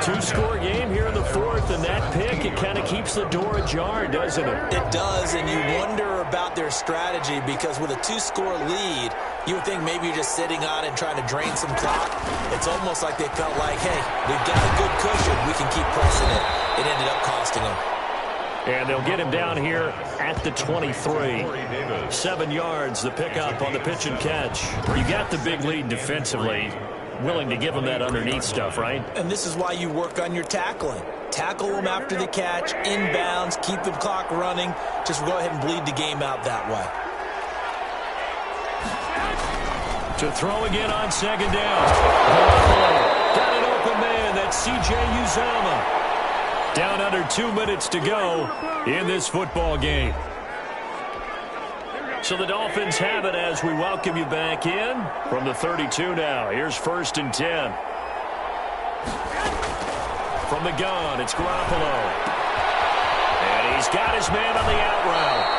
2-score game here in the fourth, and that pick, it kind of keeps the door ajar, doesn't it? It does, and you wonder about their strategy because with a 2-score lead, you would think maybe you're just sitting on it and trying to drain some clock. It's almost like they felt like, hey, we've got a good cushion. We can keep pressing it. It ended up costing them. And they'll get him down here at the 23. 7 yards, the pickup on the pitch and catch. You got the big lead defensively. Willing to give them that underneath stuff, right? And this is why you work on your tackling. Tackle them after the catch, inbounds, keep the clock running. Just go ahead and bleed the game out that way. To throw again on second down. Got an open man. That's C.J. Uzomah. Down under 2 minutes to go in this football game. So the Dolphins have it as we welcome you back in from the 32 now. Here's 1st and 10. From the gun, it's Garoppolo. And he's got his man on the out route.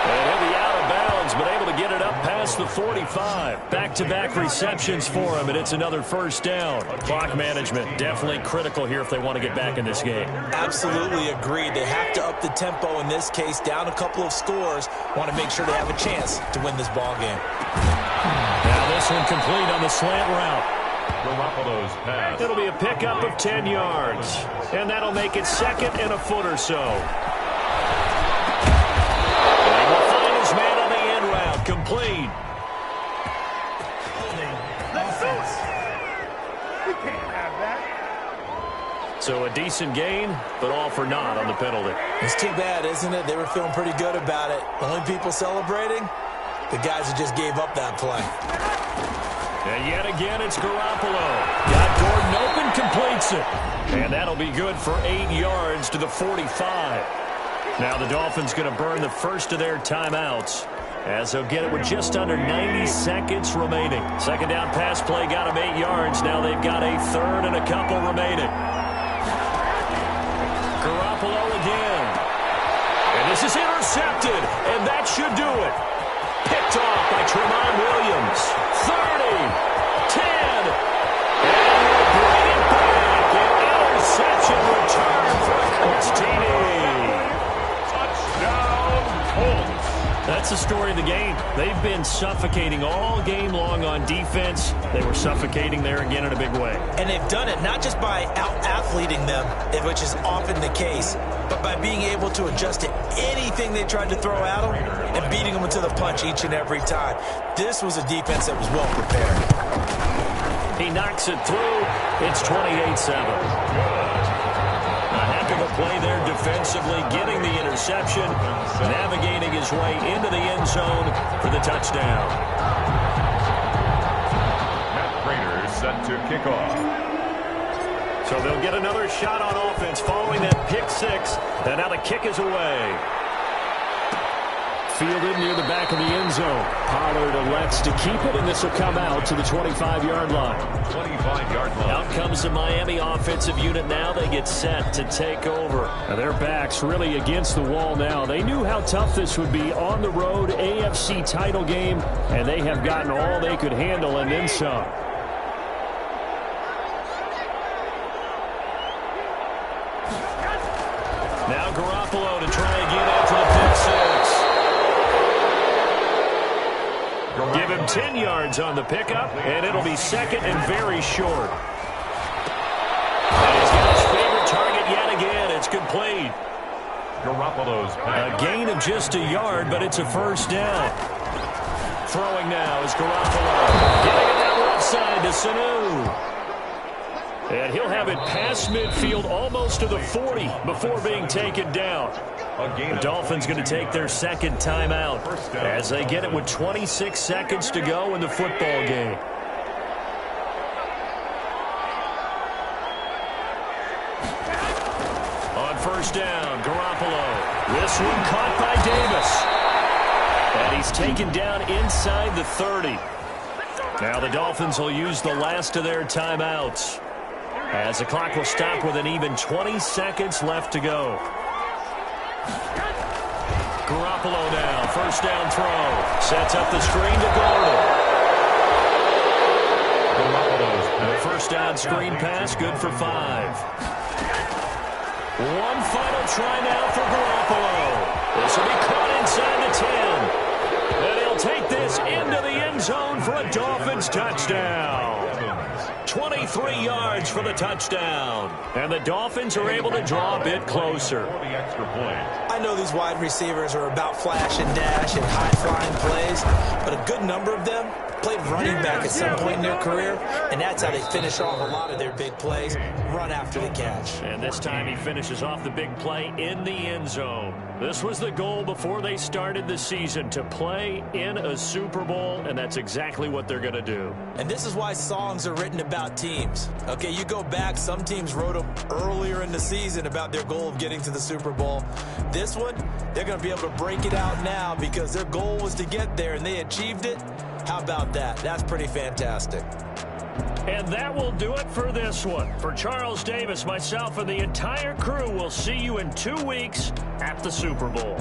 And he'll be out of bounds, but able to get it up past the 45. Back-to-back receptions for him, and it's another first down. Clock management definitely critical here if they want to get back in this game. Absolutely agreed. They have to up the tempo in this case, down a couple of scores. Want to make sure they have a chance to win this ball game. Now this one complete on the slant route. Garoppolo's pass. It'll be a pickup of 10 yards, and that'll make it second and a foot or so. Man on the end route, complete. Offense. We can't have that. So a decent gain, but all for naught on the penalty. It's too bad, isn't it? They were feeling pretty good about it. Only people celebrating? The guys who just gave up that play. And yet again, it's Garoppolo. Got Gordon open, completes it. And that'll be good for 8 yards to the 45. Now the Dolphins going to burn the first of their timeouts, as they'll get it with just under 90 seconds remaining. Second down pass play got them 8 yards. Now they've got a third and a couple remaining. Garoppolo again. And this is intercepted, and that should do it. Picked off by Tremont Williams. 30, 10, and we'll bring it back. An interception return for Colts TD. Touchdown, Colts. That's the story of the game. They've been suffocating all game long on defense. They were suffocating there again in a big way. And they've done it not just by out-athleting them, which is often the case, but by being able to adjust to anything they tried to throw at them and beating them to the punch each and every time. This was a defense that was well prepared. He knocks it through. It's 28-7. A play there defensively, getting the interception, navigating his way into the end zone for the touchdown. Matt Prater set to kick off. So they'll get another shot on offense following that pick six, and now the kick is away. Fielded near the back of the end zone. Pollard elects to keep it, and this will come out to the 25-yard line. 25-yard line. Out comes the Miami offensive unit now. They get set to take over. Now their backs really against the wall now. They knew how tough this would be on the road, AFC title game, and they have gotten all they could handle and then some. Now Garoppolo to try again after the pick six. Give him 10 yards on the pickup, and it'll be second and very short. And he's got his favorite target yet again. It's complete. Garoppolo's A gain of just a yard, but it's a first down. Throwing now is Garoppolo. Getting it down the left side to Sanu. And he'll have it past midfield almost to the 40 before being taken down. The Dolphins going to take their second timeout as they get it with 26 seconds to go in the football game. On first down, Garoppolo. This one caught by Davis. And he's taken down inside the 30. Now the Dolphins will use the last of their timeouts, as the clock will stop with an even 20 seconds left to go. Garoppolo now, first down throw. Sets up the screen to Gordon. The first down screen pass, good for 5. One final try now for Garoppolo. This will be caught inside the 10. And he'll take this into the end zone for a Dolphins touchdown. 23 yards for the touchdown. And the Dolphins are able to draw a bit closer. I know these wide receivers are about flash and dash and high-flying plays, but a good number of them played running back at some point in their career, and that's how they finish off a lot of their big plays, run after the catch. And this time he finishes off the big play in the end zone. This was the goal before they started the season, to play in a Super Bowl, and that's exactly what they're going to do. And this is why songs are written about teams. Okay, you go back, some teams wrote them earlier in the season about their goal of getting to the Super Bowl. This one, they're going to be able to break it out now because their goal was to get there, and they achieved it. How about that? That's pretty fantastic. And that will do it for this one. For Charles Davis, myself, and the entire crew, we'll see you in 2 weeks at the Super Bowl.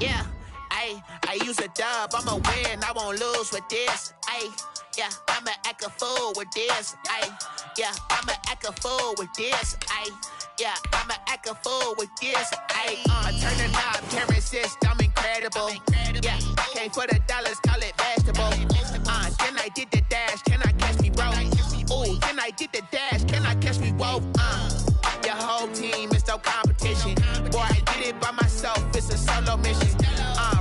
Yeah, I use a dub, I'ma win, I won't lose with this. Ay, yeah, I'ma act a fool with this, ayy. Yeah, I'ma act a fool with this, ayy. Yeah, I'ma act a fool with this, ayy. I turn the knob, can't resist, I'm incredible. Yeah, came for the dollars, call it vegetable. Can I get the dash? Can I catch me, bro? Ooh, can I get the dash? Can I catch me, whoa? Your whole team is no competition. Boy, I did it by myself, it's a solo mission.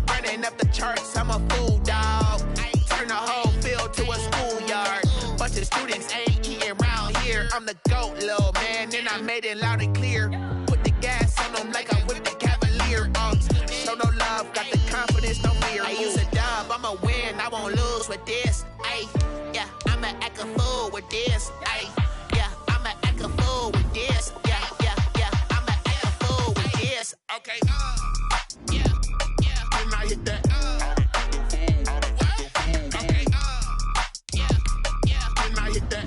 Running up the charts, I'm a fool, dog. Turn the whole field to a schoolyard. Bunch of students ain't eating round here. I'm the GOAT, little man, and I made it loud and clear. Put the gas on them like I'm with the Cavalier. Show no love, got the confidence, no fear. I use a dub, I'ma win, I won't lose with this. Ay, yeah, I'ma act a fool with this. Ay, yeah, I'ma act a fool with this. Yeah, yeah, yeah, I'ma act a fool with this. Okay, yeah, yeah, when I hit that. Okay, yeah, yeah, when I hit that.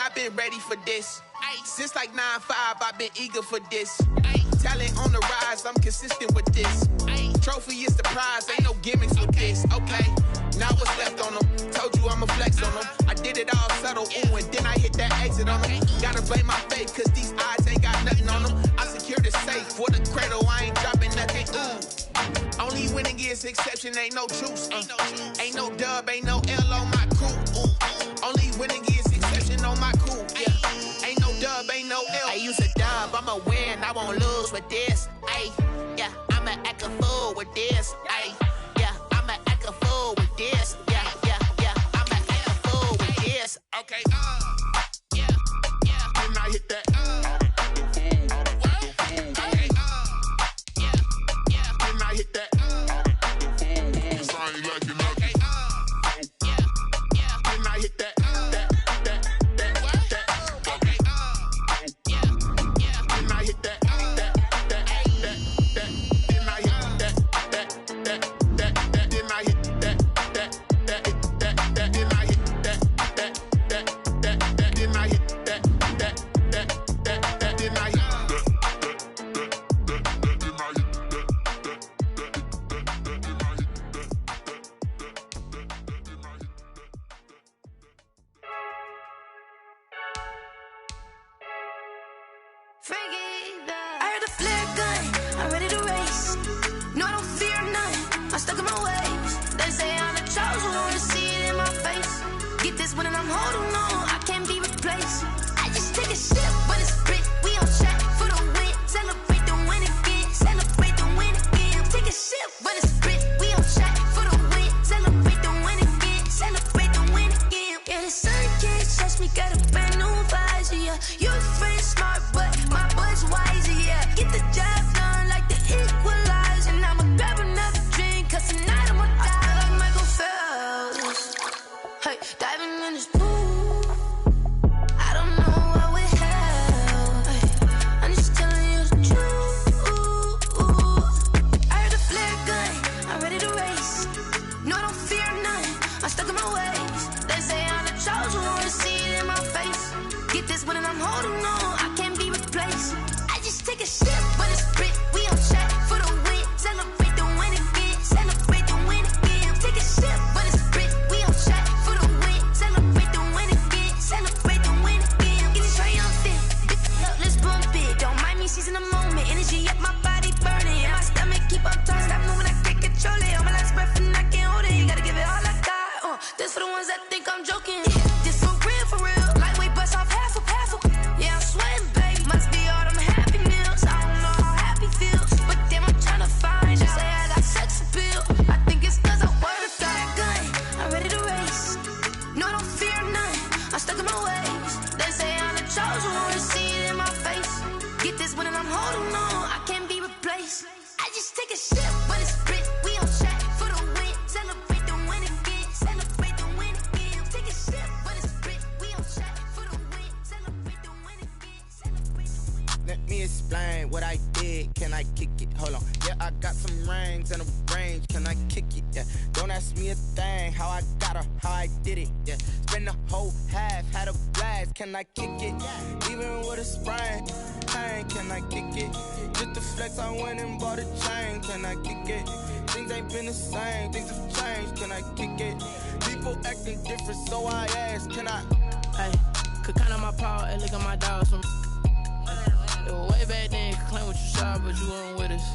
I've been ready for this. Since like 9-5, I've been eager for this. Talent on the rise, I'm consistent with this. Trophy is the prize, ain't no gimmicks with this. Okay, now what's left on them? Told you I'ma flex on them. I did it all subtle, ooh, and then I hit that exit on them. Gotta blame my faith, cause these eyes ain't got nothing on them. I secured the safe for the cradle, I ain't dropping nothing, ooh. Only winning is exception, ain't no truce. Ain't no dub, ain't no L on my crew. Ooh. Only winning is exception on my crew. Yeah. Ain't no dub, ain't no L. I use a dub, I'ma win, I won't lose with this. Ay, yeah, I'ma act a fool with this. Ay, yeah, I'ma act a fool with this. Yeah, yeah, yeah, I'ma act a fool with this. Okay, yeah, yeah, when I hit that. Okay, yeah, yeah, when I hit that. Hold on, yeah, I got some rings and a range. Can I kick it? Yeah, don't ask me a thing. How I got her, how I did it. Yeah, spend the whole half, had a blast. Can I kick it? Even with a sprain, pain. Can I kick it? Just to flex, I went and bought a chain. Can I kick it? Things ain't been the same, things have changed. Can I kick it? People acting different, so I ask, can I? Hey, could count on my power, and look at my dogs from. It was way back then, could claim what you saw, but you weren't with us.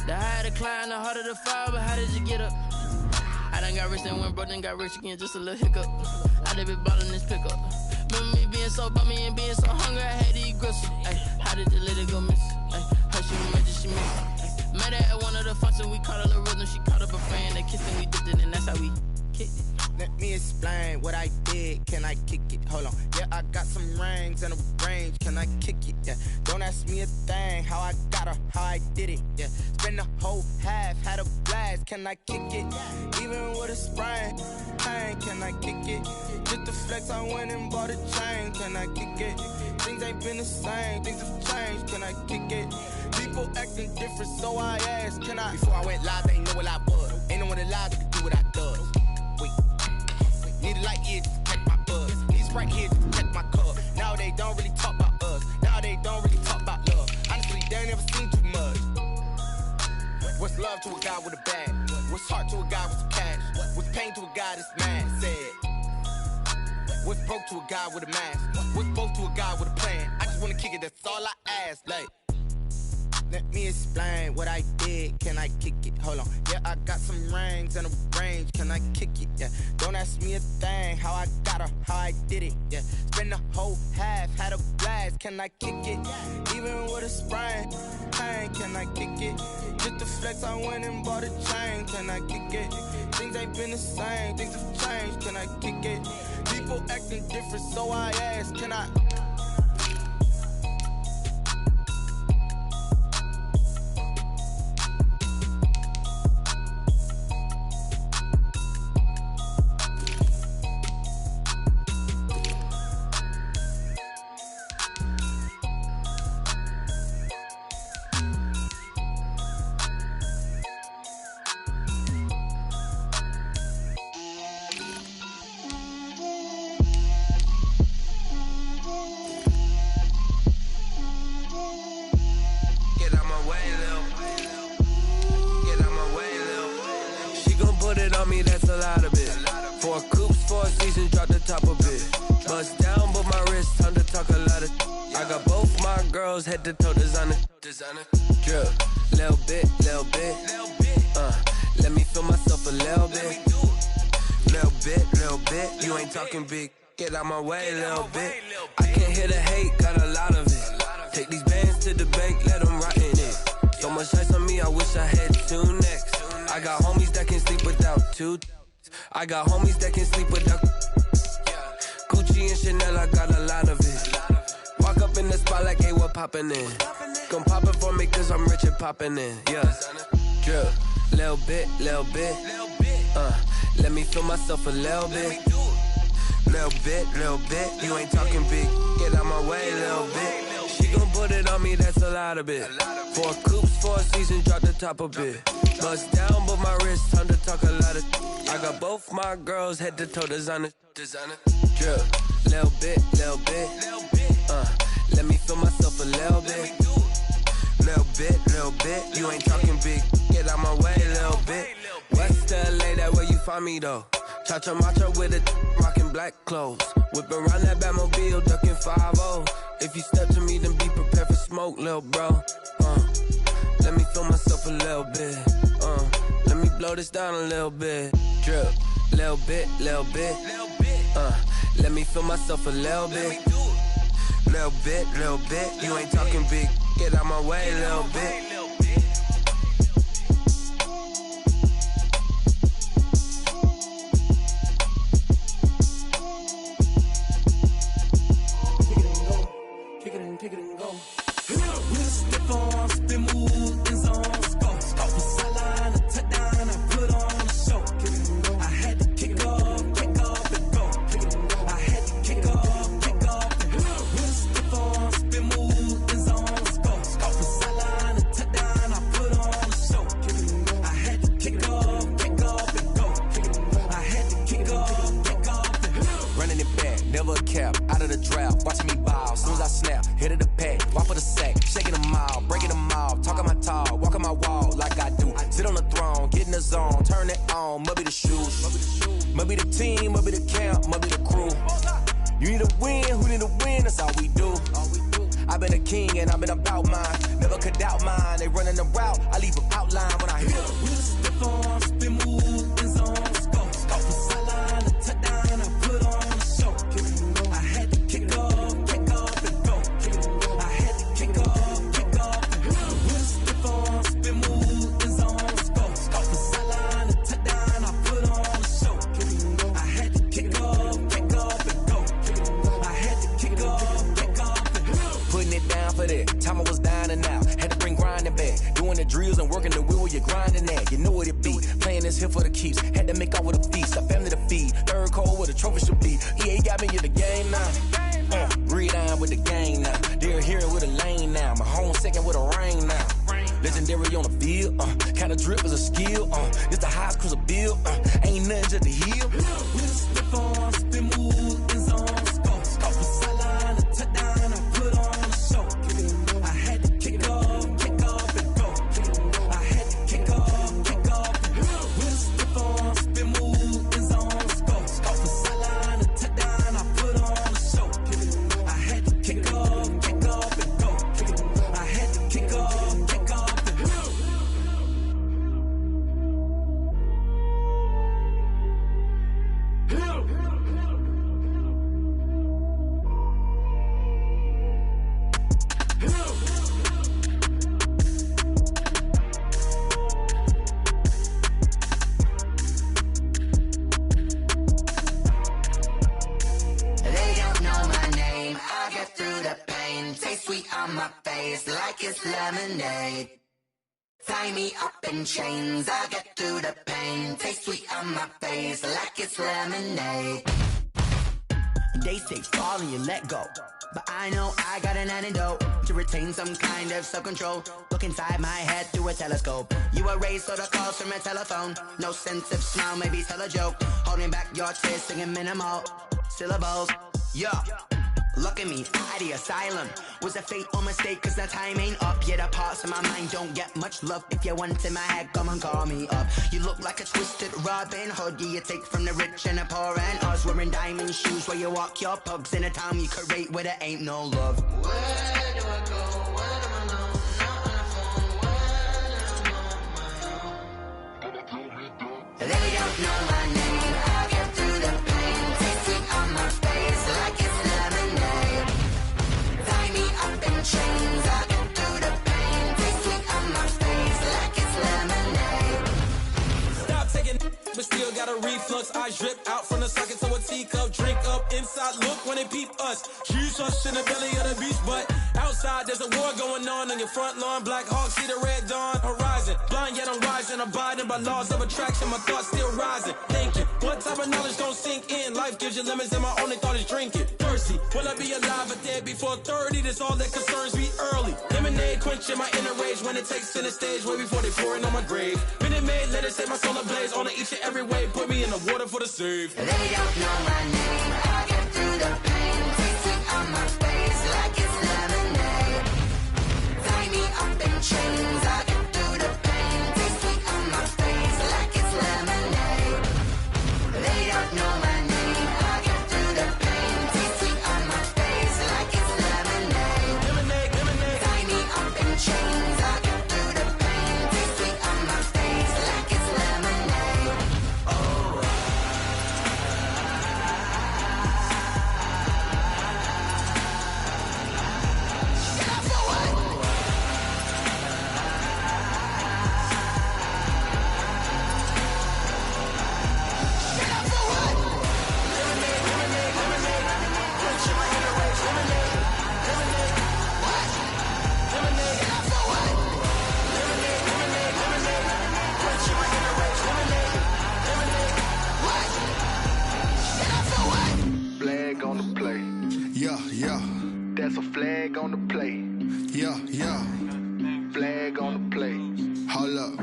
The higher the climb, the harder the fall, but how did you get up? I done got rich and went broke, then got rich again, just a little hiccup. I done been ballin' this pickup. Remember me being so bummy and being so hungry, I had to eat gristle. Ay, how did you let it go miss? Ay, how she remember she missed? Met her at one of the functions, we caught a little rhythm, she caught up a friend, they kissed and we dipped it, and that's how we kicked it. Let me explain what I did. Can I kick it? Hold on. Yeah, I got some rings and a range. Can I kick it? Yeah. Don't ask me a thing. How I got her, how I did it. Yeah. Spend the whole half, had a blast. Can I kick it? Even with a sprain, pain. Can I kick it? Just to flex, I went and bought a chain. Can I kick it? Things ain't been the same. Things have changed. Can I kick it? People acting different, so I ask, can I? Before I went live, they ain't know what I was. Ain't no one alive that could do what I does. Wait. Need a light here to protect my buzz. These right here to protect my cup. Now they don't really talk about us. Now they don't really talk about love. Honestly, they ain't never seen too much. What's love to a guy with a bag? What's heart to a guy with some cash? What's pain to a guy that's mad? Said. What's broke to a guy with a mask? What's both to a guy with a plan? I just wanna kick it, that's all I ask. Like, let me explain what I did. Can I kick it? Hold on. Yeah, I got some rings and a range. Can I kick it? Yeah. Don't ask me a thing. How I got her, how I did it. Yeah. Spend the whole half, had a blast. Can I kick it? Even with a sprain, pain. Can I kick it? Just to flex, I went and bought a chain. Can I kick it? Things ain't been the same. Things have changed. Can I kick it? People acting different, so I ask, can I? Head to toe designer, drip, little bit, let me feel myself a little bit, you ain't talking big, get out my way, little bit, I can't hear the hate, got a lot of it, take these bands to the bank, let them rot in it, so much ice on me, I wish I had two necks, I got homies that can sleep without two, I got homies that can sleep without, Gucci and Chanel, I got a lot of it, walk up in the spot like, hey, what poppin' in? Gon' pop it for me cause I'm rich and poppin' in, yeah. Drip, little bit, let me feel myself a little bit. Little bit, you ain't talking big, get out my way, little bit. She gon' put it on me, that's a lot of it. 4 coops, 4 seasons, drop the top a bit. Bust down, but my wrist, time to talk a lot of. I got both my girls, head to toe designer. Drip, little bit, let me feel myself a little bit. Little bit, you ain't talking big, get out my way, little bit. West LA, that where you find me though. Cha-cha matcha with it, rockin' black clothes. Whip around that Batmobile, ducking 5-0. If you step to me, then be prepared for smoke, little bro. Let me feel myself a little bit. Let me blow this down a little bit. Drip, little bit. Let me feel myself a little bit. Little bit, you ain't talking big, get out my way, little bit. Kick it and go. We'll step on, spin, move, in zone, go. Off the sideline, a touchdown, I put on a show. I had to kick off and go. I had to kick off and go. We'll step on, spin, move, in zone, go. Off the sideline, a touchdown. the zone, turn it on, maybe the shoes. Maybe the team, maybe the camp, maybe the crew. You need a win, who need a win, that's all we do. I've been a king and I've been about mine. Never could doubt mine, they running the route, I leave them outline when I hit them. We'll step on, spin, move, in zone, go. From sideline to touchdown, I put on a show. I had to kick off and go. I had to kick off and go. We'll step on, spin, move, in zone, go. From sideline to touchdown, I put on a show. I had to kick off and go. I had to kick off and go. Putting it down for that, time I was down and out. Had to bring grinding back, doing the drills and working the wheel where you're grinding at. You know what it be, playing this here for the keeps. Had to make out with a feast, a family to feed. Third cold where the trophy should be. EA got me in the game now. Breathe down with the gang now. They're here with a lane now. My home second with a rain now. Legendary on the field, kind of drip is a skill. It's the highest cruiser bill, ain't nothing just to heal. We'll step on, spin, move, in zone, go. From sideline to touchdown, I put on a show. I had to kick off and go. I had to kick off and go. We'll step on, spin, move, in zone, go. From sideline to touchdown, I put on a show. I had to kick off and go. I had to kick off and go. They don't know my name. I get through the pain. Taste sweet on my face like it's lemonade. Tie me up in chains. I get through the pain. Taste sweet on my face like it's lemonade. They say fall and you let go, but I know I got an antidote to retain some kind of self-control. Look inside my head through a telescope. You were raised on the calls from a telephone. No sense of smile, maybe tell a joke. Holding back your tears, singing minimal syllables. Yo, look at me, out the asylum. Was a fate or mistake, cause the time ain't up. Yet the parts of my mind don't get much love. If you want in my head, come and call me up. You look like a twisted Robin Hood. Yeah, you take from the rich and the poor and us. Wearing diamond shoes where you walk your pugs in a town you create where there ain't no love. Where do I go? Where am I alone? Not on the phone. When I'm on my own. They don't know my name. I get through the pain. Taste sweet on my face like it's lemonade. Tie me up in chains. I get through the pain. Taste sweet on my face like it's lemonade. Stop taking but still got a reflux. Eyes drip out from the socket to a teacup. Drink up inside, look when they peep us. Jesus in the belly of the beast, but outside there's a war going on your front lawn. Black Hawk, see the red dawn horizon. Blind yet I'm rising, abiding by laws of attraction. My thoughts still rising, thinking what type of knowledge gon' sink in? Life gives you limits and my only thought is drinking. Thirsty, will I be alive or dead before 30? That's all that concerns me early. Lemonade quenching my inner rage when it takes center stage way before they pouring on my grave. Minute Maid, let it set my soul ablaze on each and every way. Put me in the water for the save. They don't know my name. I get through the pain. Taste sweet on my face like it's lemonade. Tie me up in chains. I get through the pain. Taste sweet on my face like it's lemonade. They don't know my name. I get through the pain. Taste sweet on my face like it's lemonade. Lemonade. Tie me up in chains. I get through the pain. Taste sweet on my face like it's lemonade. Oh. Flag on the play. Yeah, yeah. That's a flag on the play. Yeah, yeah. Flag on the play. Hold up.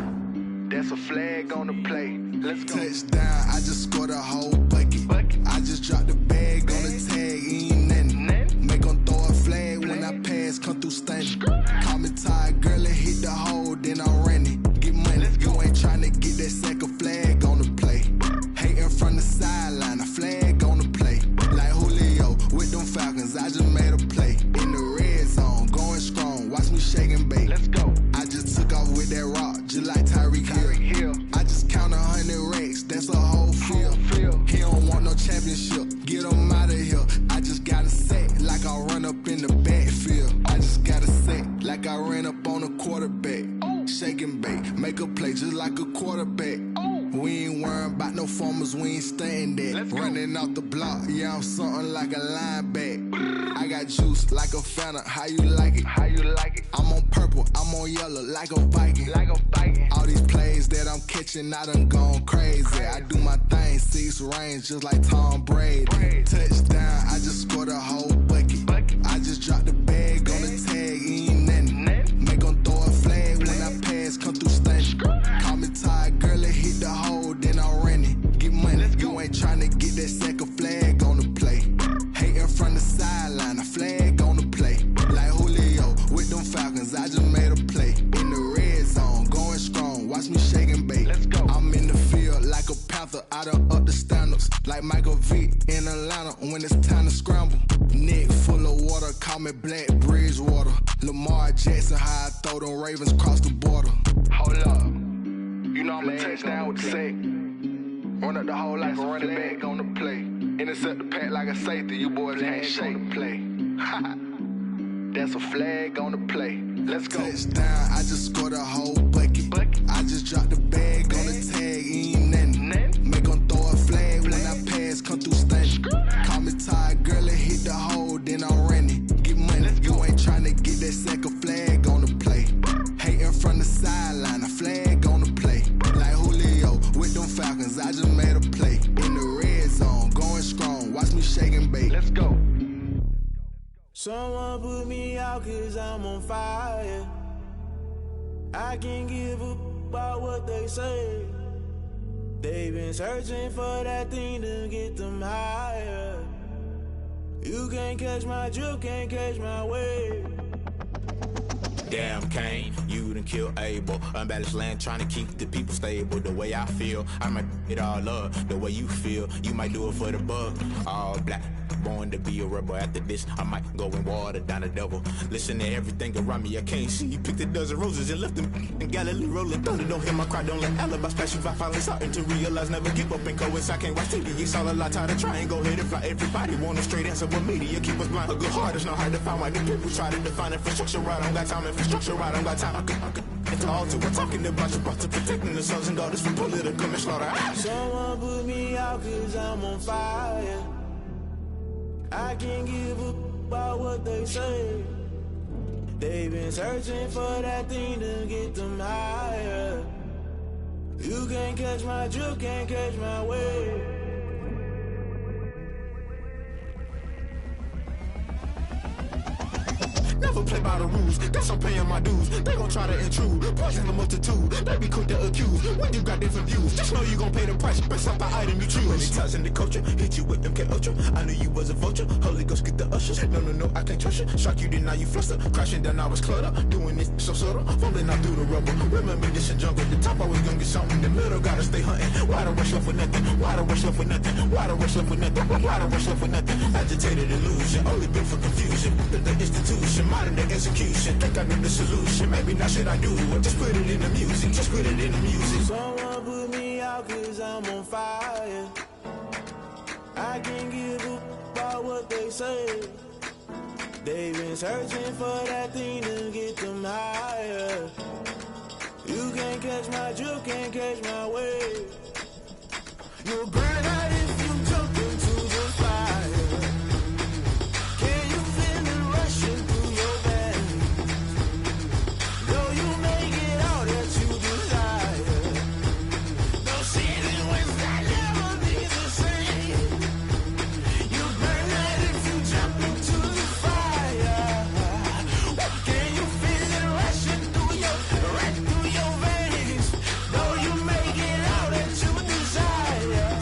That's a flag on the play. Let's go. Touchdown, I just scored a whole bucket. I just dropped the bag on the tag, ain't nothing. Make 'em throw a flag when I pass, come through stunning. Call me tired, girl, and hit the hole, then I ran it. Get money, you ain't tryna get that second. like Tyreek Hill. I just count 100 racks, that's a whole field. He don't want no championship, get him out of here. I just gotta say, like I run up in the backfield. I just gotta say, like I ran up on a quarterback. Shake and bake, make a play just like a quarterback. We ain't worrying about no formers, we ain't staying there. Running off the block, yeah, I'm something like a linebacker. I got juice like a Fanta, how you like it? I'm on purple, I'm on yellow like a Viking. All these plays that I'm catching, I done gone crazy. I do my thing, 6 range just like Tom Brady. Touchdown, I just scored a whole bucket. I just dropped the bag on the tag, ain't nothing. Make 'em throw a flag when I pass, come through stunning. Call me tired, girl, it hit the hole, then I ran it. Get money, you ain't tryna get that second flag on the play. Hating from the sideline, a flag on the play. Like Julio with them Falcons, I just made a play. In the red zone, going strong, watch me shake and bake. I'm in the field like a Panther, I done up the standards. Like Michael Vick in Atlanta when it's time to scramble. Neck full of water, call me Black Bridgewater. Lamar Jackson, how I throw them Ravens across the border. Hold up, you know I'm a touchdown with the sack. Run up the whole like a running back on the play. Intercept the pack like a safety, you boys ain't shake the play. That's a flag on the play. Let's go. Touchdown, I just scored a whole bucket. I just dropped the bag on the tag, ain't nothing. Make 'em throw a flag when I pass, come through stunning. Call me tired, girl, it hit the hole, then I ran it. Get money, you ain't tryna get that second flag on the play. Hating from the sideline, a flag on the play. Like Julio with them Falcons, I just made a play. In the red zone, going strong, watch me shake and bake. Let's go. Someone put me out 'cause I'm on fire. I can't give up about what they say. They've been searching for that thing to get them higher. You can't catch my drip, can't catch my wave. Damn, Kane, you done killed Abel. Unbalanced land, trying to keep the people stable. The way I feel, I might it all up. The way you feel, you might do it for the buck. All black, born to be a rebel. After this, I might go and water down the devil. Listen to everything around me, I can't see. Picked a dozen roses and left them in Galilee rolling thunder. Don't hear my cry, don't let alibi splash. If I finally starting to realize, never give up and coincide. Can't watch TV, it's all a lot. Tired of trying, go ahead and fly. Everybody want a straight answer, but media keep us blind. A good heart is not hard to find. Why the people try to define infrastructure right? I don't got time, infrastructure right, I don't got time. I could into altar. We're talking about your brother, protecting the sons and daughters from political manslaughter. Someone put me out 'cause I'm on fire. I can't give up about what they say. They've been searching for that thing to get them higher. You can't catch my drip, can't catch my wave. Never play by the rules, guess I'm paying my dues. They gon' try to intrude, poison the multitude. They be quick to accuse when you got different views. Just know you gon' pay the price based off the item you choose. Many times in the culture, hit you with MK Ultra. I knew you was a vulture, Holy Ghost get the ushers. No, I can't trust you. Shock you, then now you fluster. Crashing down, I was cluttered. Doing this so subtle, falling out through the rubble. Remember this in jungle, the top I was gonna get something. The middle gotta stay hunting. Why the rush left for nothing? Why the rush left for nothing? Why the rush left for nothing? Why the rush left for nothing? Agitated illusion, only built for confusion. The institution, modern day execution. Think I know the solution. Maybe now should I do it? Just put it in the music. Just put it in the music. Someone put me out 'cause I'm on fire. I can't give up about what they say. They've been searching for that thing to get them higher. You can't catch my drip, can't catch my wave. You'll burn out if you jump into the fire. Can you feel it rushing through your veins? Though you make it all that you desire. No season when that never be the same. You burn out if you jump into the fire. Can you feel it rushing through your veins? Though you make it all that you desire.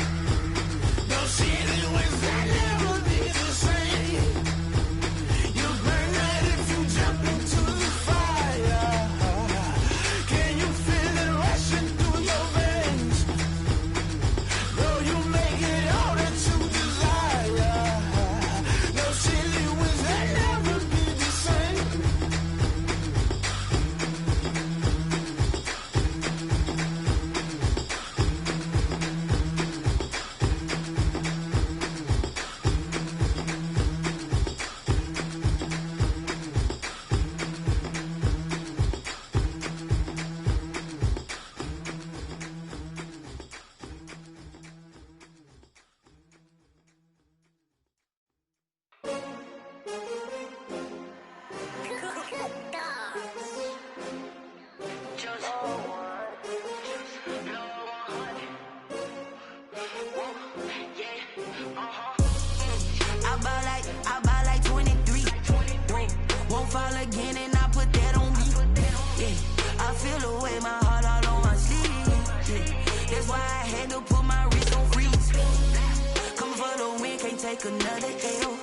take another L.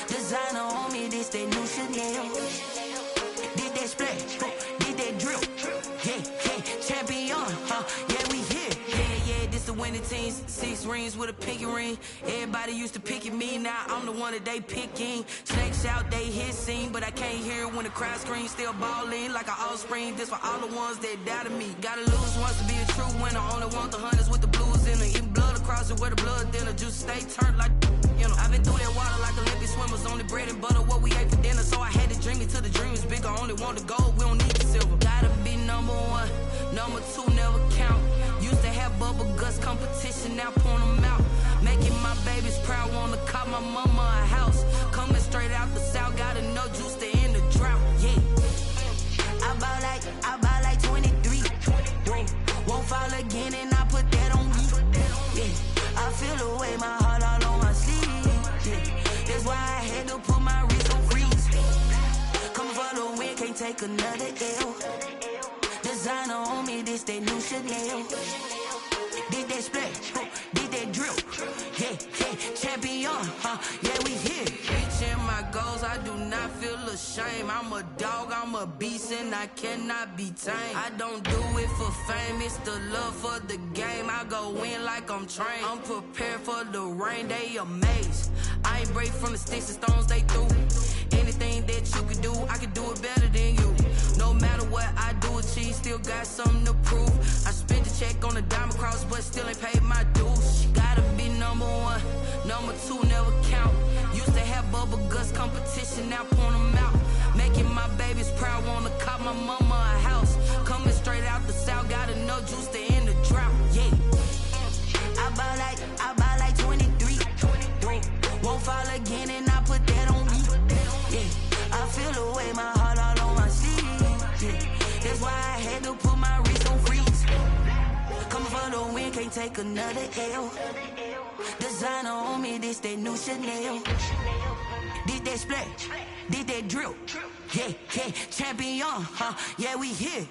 Designer on me, this that new Chanel. Did that splash, did that drill. Yeah, champion, yeah, we here. Yeah, this the winning teams. 6 rings with a pinky ring. Everybody used to pick at me, now I'm the one that they picking. Snakes out, they hissing, but I can't hear when the crowd screams. Still balling like an offspring. This for all the ones that doubted me. Gotta lose once to be a true winner. Only want the hunters with the blues in it. Even blood across it where the blood dinner. Juice stay turned like, you know. I've been through that water like Olympic swimmers. Only bread and butter, what we ate for dinner. So I had to dream it till the dream is bigger. Only want the gold, we don't need the silver. Gotta be number 1, number 2 never count. Used to have bubble guts competition, now point them out. Making my babies proud, wanna call my mama a house. Coming straight out the south, gotta know juice to end the drought. Yeah, I bought like 23. Won't fall again, and I put that on me. Yeah, I feel the way, my heart all on my sleeve. Yeah, that's why I had to put my wrist on freeze. Come for the win, can't take another L. Designer on me, this that new Chanel. Did that splash, did that drill. Yeah, champion, yeah, we here. Reaching my goals, I do not feel ashamed. I'm a dog, I'm a beast, and I cannot be tamed. I don't do it for fame, it's the love for the game. I go in like I'm trained. I'm prepared for the rain, they amazed. I ain't break from the sticks and stones they threw. Anything that you could do, I could do it better than you. No matter what I do, achieve, still got something to prove. I spent the check on the diamond cross, but still ain't paid my dues. Gotta be number 1, number 2 never count. Used to have bubble guts competition, now point them out. Making my babies proud, wanna call my mama a house. Coming straight out the south, gotta know juice to end the drought. Yeah, I bought like 23. Won't fall again, and I put that on me. Yeah, I feel the way, my heart all on my sleeve. Yeah, that's why I had to put my wrist on freeze. Coming for the win, can't take another L. Designer on me, this that new Chanel. Did that splash, did that drill. Yeah, champion, yeah, we here.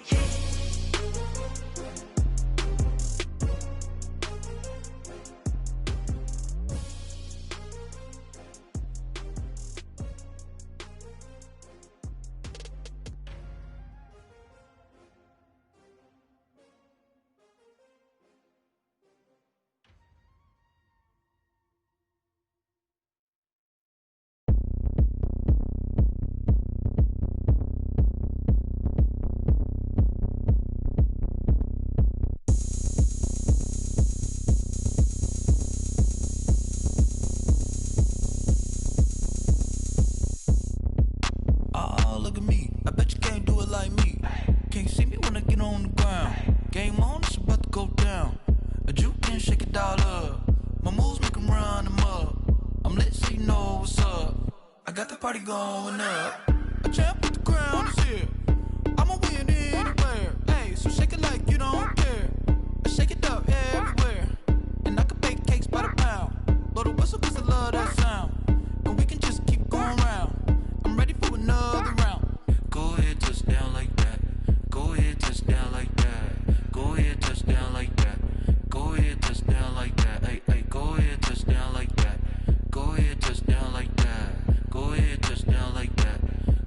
Going up, a champ with the crown is here. I'ma win anywhere. Hey, so shake it like you don't care. I shake it up everywhere. And I can bake cakes by the pound. Blow the whistle cause I love that sound. And we can just keep going round. I'm ready for another round. Go ahead, touch down like that. Go ahead, touch down like that. Go ahead, touch down like that. Go ahead, touch down like that. Hey, go ahead, touch down like that. Go ahead, touch down like that. Go ahead, touch down like that.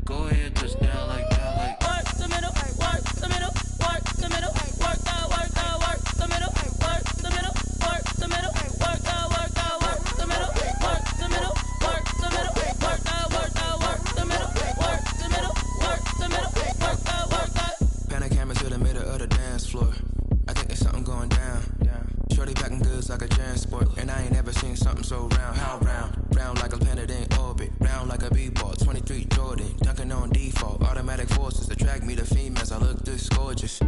Go ahead, touch down like that. Like work the middle, work the middle, work the middle, work the middle, work the middle, work the middle, work the middle, work the middle, work the middle, work the middle, work the middle, work the middle, work the. Pan the camera to the middle of the dance floor. I think there's something going down. Shorty packing goods like a transport, and I ain't never seen something so round. How round? Round like a planet in orbit, round like a b-ball. 23 Jordan, dunking on default. Automatic forces attract me to females. I look this gorgeous.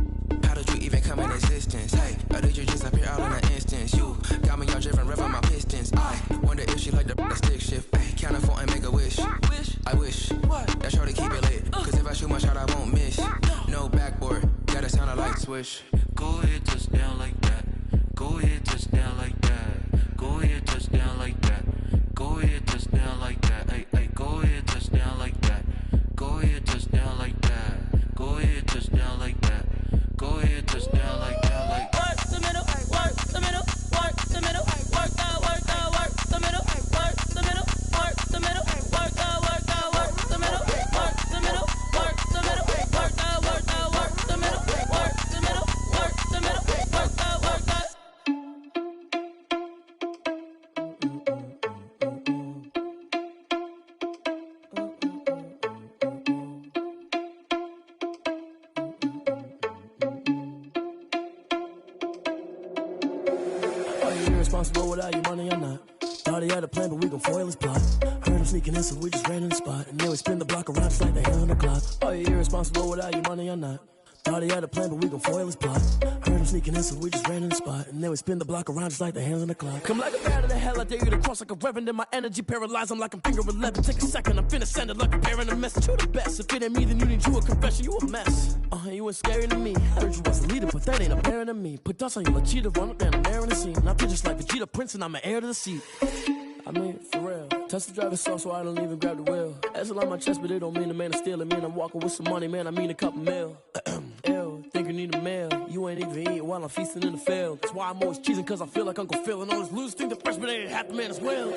How did you even come in existence? Hey, or did you just appear out in an instance? You got me all driven, revving my pistons. I wonder if she like the stick shift. Hey, count a 4 and make a wish. I wish that shorty keep it lit. Cause if I shoot my shot, I won't miss. No backboard, gotta sound a light switch. Go ahead, touch down like that. Go ahead, touch down like that. Go ahead, touch down like that. Go ahead, touch down like that. Hey, go ahead, touch down like that. Go ahead, touch down like that. Go ahead, touch down like that. Go ahead, touch down like that. Like work the middle, work the middle, work the middle, work the middle, work the middle, work Are you irresponsible without your money or not? Thought he had a plan, but we gon' foil his plot. Heard him sneaking in, so we just ran in the spot. And then we spin the block around just like the hand on the clock. Are you irresponsible without your money or not? Thought he had a plan, but we gon' foil his plot. Heard him sneaking in, so we just ran in the spot. And then we spin the block around just like the hands on the clock. Come like a bat of the hell, I dare you to cross like a reverend. In my energy paralyzed, I'm like I'm finger 11. Take a second, I'm finna send it like a bearing a message. You the best, if it ain't me, then you need you a confession. You a mess, you ain't scary to me. Heard you was a leader, but that ain't apparent to me. Put dust on you, cheetah, run up down the air in the scene. I feel just like Vegeta Prince, and I'm an heir to the seat. I mean, for real. Touch the driver's soft, so I don't even grab the wheel. That's on my chest, but it don't mean the man is stealing. Man, I'm walking with some money, man, I mean a couple mil. Ew, think you need a meal. You ain't even eating while I'm feasting in the field. That's why I'm always cheesing, cause I feel like Uncle Phil. And all those losers think the freshman ain't half the man as well.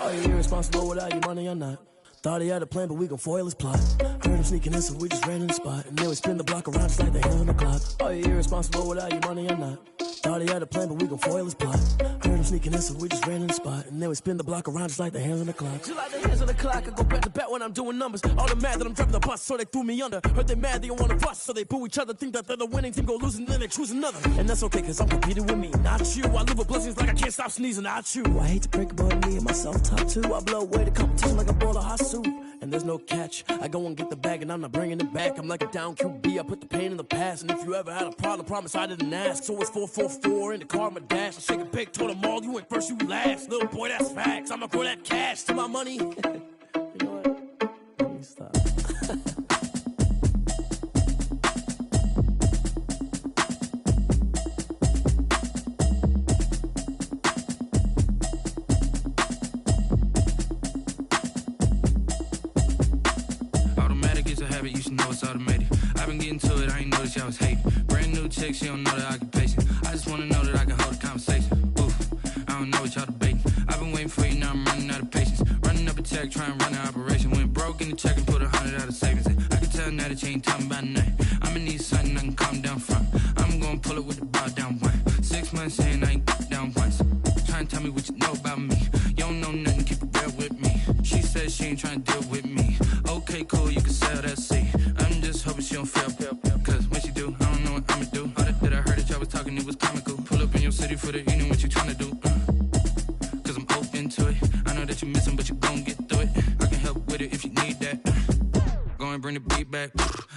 Are you irresponsible without your money or not? Thought he had a plan, but we gon' foil his plot. Heard him sneaking in, so we just ran in the spot. And then we spin the block around just like the hand on the clock. Are you irresponsible without your money or not? Thought he had a plan, but we gon' foil his plot. Heard him sneaking in, so we just ran in the spot. And then we spin the block around just like the hands on the clock. Just like the hands on the clock, I go back to back when I'm doing numbers. All the mad that I'm driving the bus, so they threw me under. Heard they mad, they don't wanna bust, so they boo each other. Think that they're the winning team, go losing, then they choose another. And that's okay, cause I'm competing with me, not you. I live with blessings like I can't stop sneezing, not you. I hate to break it, but me and myself top two. I blow away the competition like a bowl of hot soup. And there's no catch. I go and get the bag and I'm not bringing it back. I'm like a down QB, I put the pain in the past. And if you ever had a problem, promise I didn't ask. So it's 444 in the car, my dash. I shake a big, told them all, you ain't first, you last. Little boy, that's facts. I'ma throw that cash to my money. You know what? Let me stop. You should know it's automated. I've been getting to it, I ain't noticed y'all was hating. Brand new chick, she don't know the occupation. I just wanna know that I can hold a conversation. Oof, I don't know what y'all debating. I've been waiting for you, now I'm running out of patience. Running up a check, trying to run an operation. Went broke in the check and put 100 out of savings in. I can tell now that you ain't talking about nothing. I'ma need something I can calm down from. I'm gonna pull it with the bar down one. 6 months saying I ain't down once. Trying to tell me what you know about me. You don't know nothing, keep it real with me. She says she ain't trying to deal with me. Okay, cool, you can sell that seat. I'm just hoping she don't fail. Cause when she do, I don't know what I'ma do. All that I heard that y'all was talking, it was comical. Pull up in your city for the evening, what you trying to do? Cause I'm open to it. I know that you're missing, but you gon' get through it. I can help with it if you need that. Go and bring the beat back.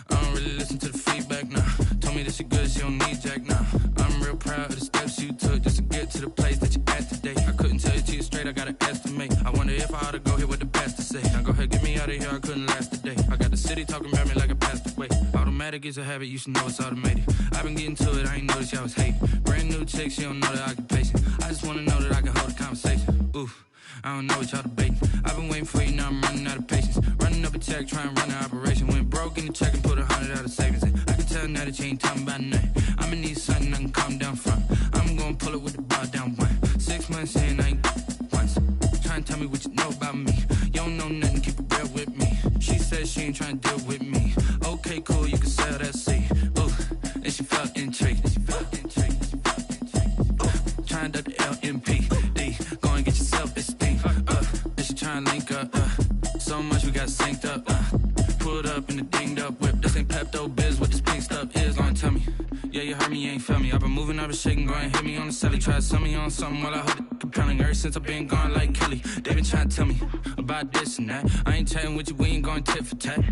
I don't really listen to the feedback, nah. Told me that she good, she don't need jack, nah. I'm real proud of the steps you took just to get to the place that you're at today. I couldn't tell you to you straight, I gotta estimate. I wonder if I ought to go here with the pastor say. Now go ahead, get me out of here, I couldn't last a day. I got the city talking about me like I passed away. Automatic is a habit, you should know it's automated. I've been getting to it, I ain't noticed y'all was hating. Brand new chick, she don't know the occupation. I just wanna know that I can hold a conversation. Oof, I don't know what y'all debating. I've been waiting for you, now I'm running out of patience. Running up a check, trying to run an operation. Went broke in the check and put 100 out of savings in. I can tell now that you ain't talking about nothing. I'ma need something I can calm down from. I'm gonna pull it with the bar down one. 6 months saying I ain't once. Trying to tell me what you know about me. You don't know nothing, keep it real with me. She says she ain't trying to deal with me. Okay, cool, you can sell that seat. Ooh, and she felt intrigued. Trying to the LMPD. Go and get yourself esteem. And she trying to link up. So much we got synced up. Pulled up in the dinged up whip. This ain't Pepto-Biz, what this pink stuff is. Gonna tell me. Yeah, you heard me, you ain't felt me. I've been moving, I've been shaking, go and hit me on the celly. Try to sell me on something while I hold it compelling. Ever since I've been gone like Kelly, they been trying to tell me about this and that. I ain't chatting with you, we ain't going tit for tat.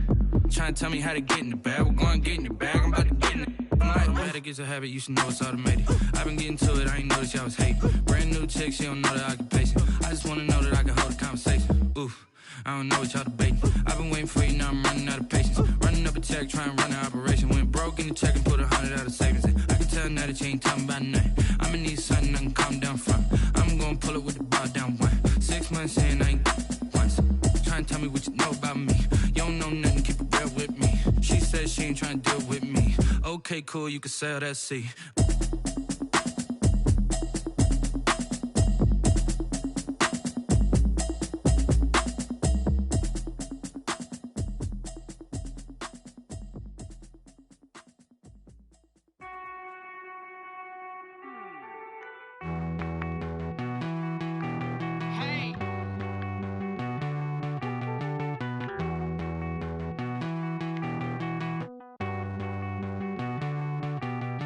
Trying to tell me how to get in the bag, we're going to get in the bag, I'm about to get in it. Automatic is a habit, you should know it's automated. I've been getting to it, I ain't noticed y'all was hating. Brand new chick, she don't know the occupation. I just wanna know that I can hold a conversation. Oof, I don't know what y'all debating. I've been waiting for you, now I'm running out of patience. Running up a check, trying to run an operation. Went broke in the check and put 100 out of savings in. I can tell now that you ain't talking about nothing. I'ma need something I can calm down from. I'm gonna pull it with the bar down one. 6 months saying I ain't once. Trying to tell me what you know about me. You don't know nothing, keep it real with me. She says she ain't trying to deal with me. Okay, cool, you can sell that seat.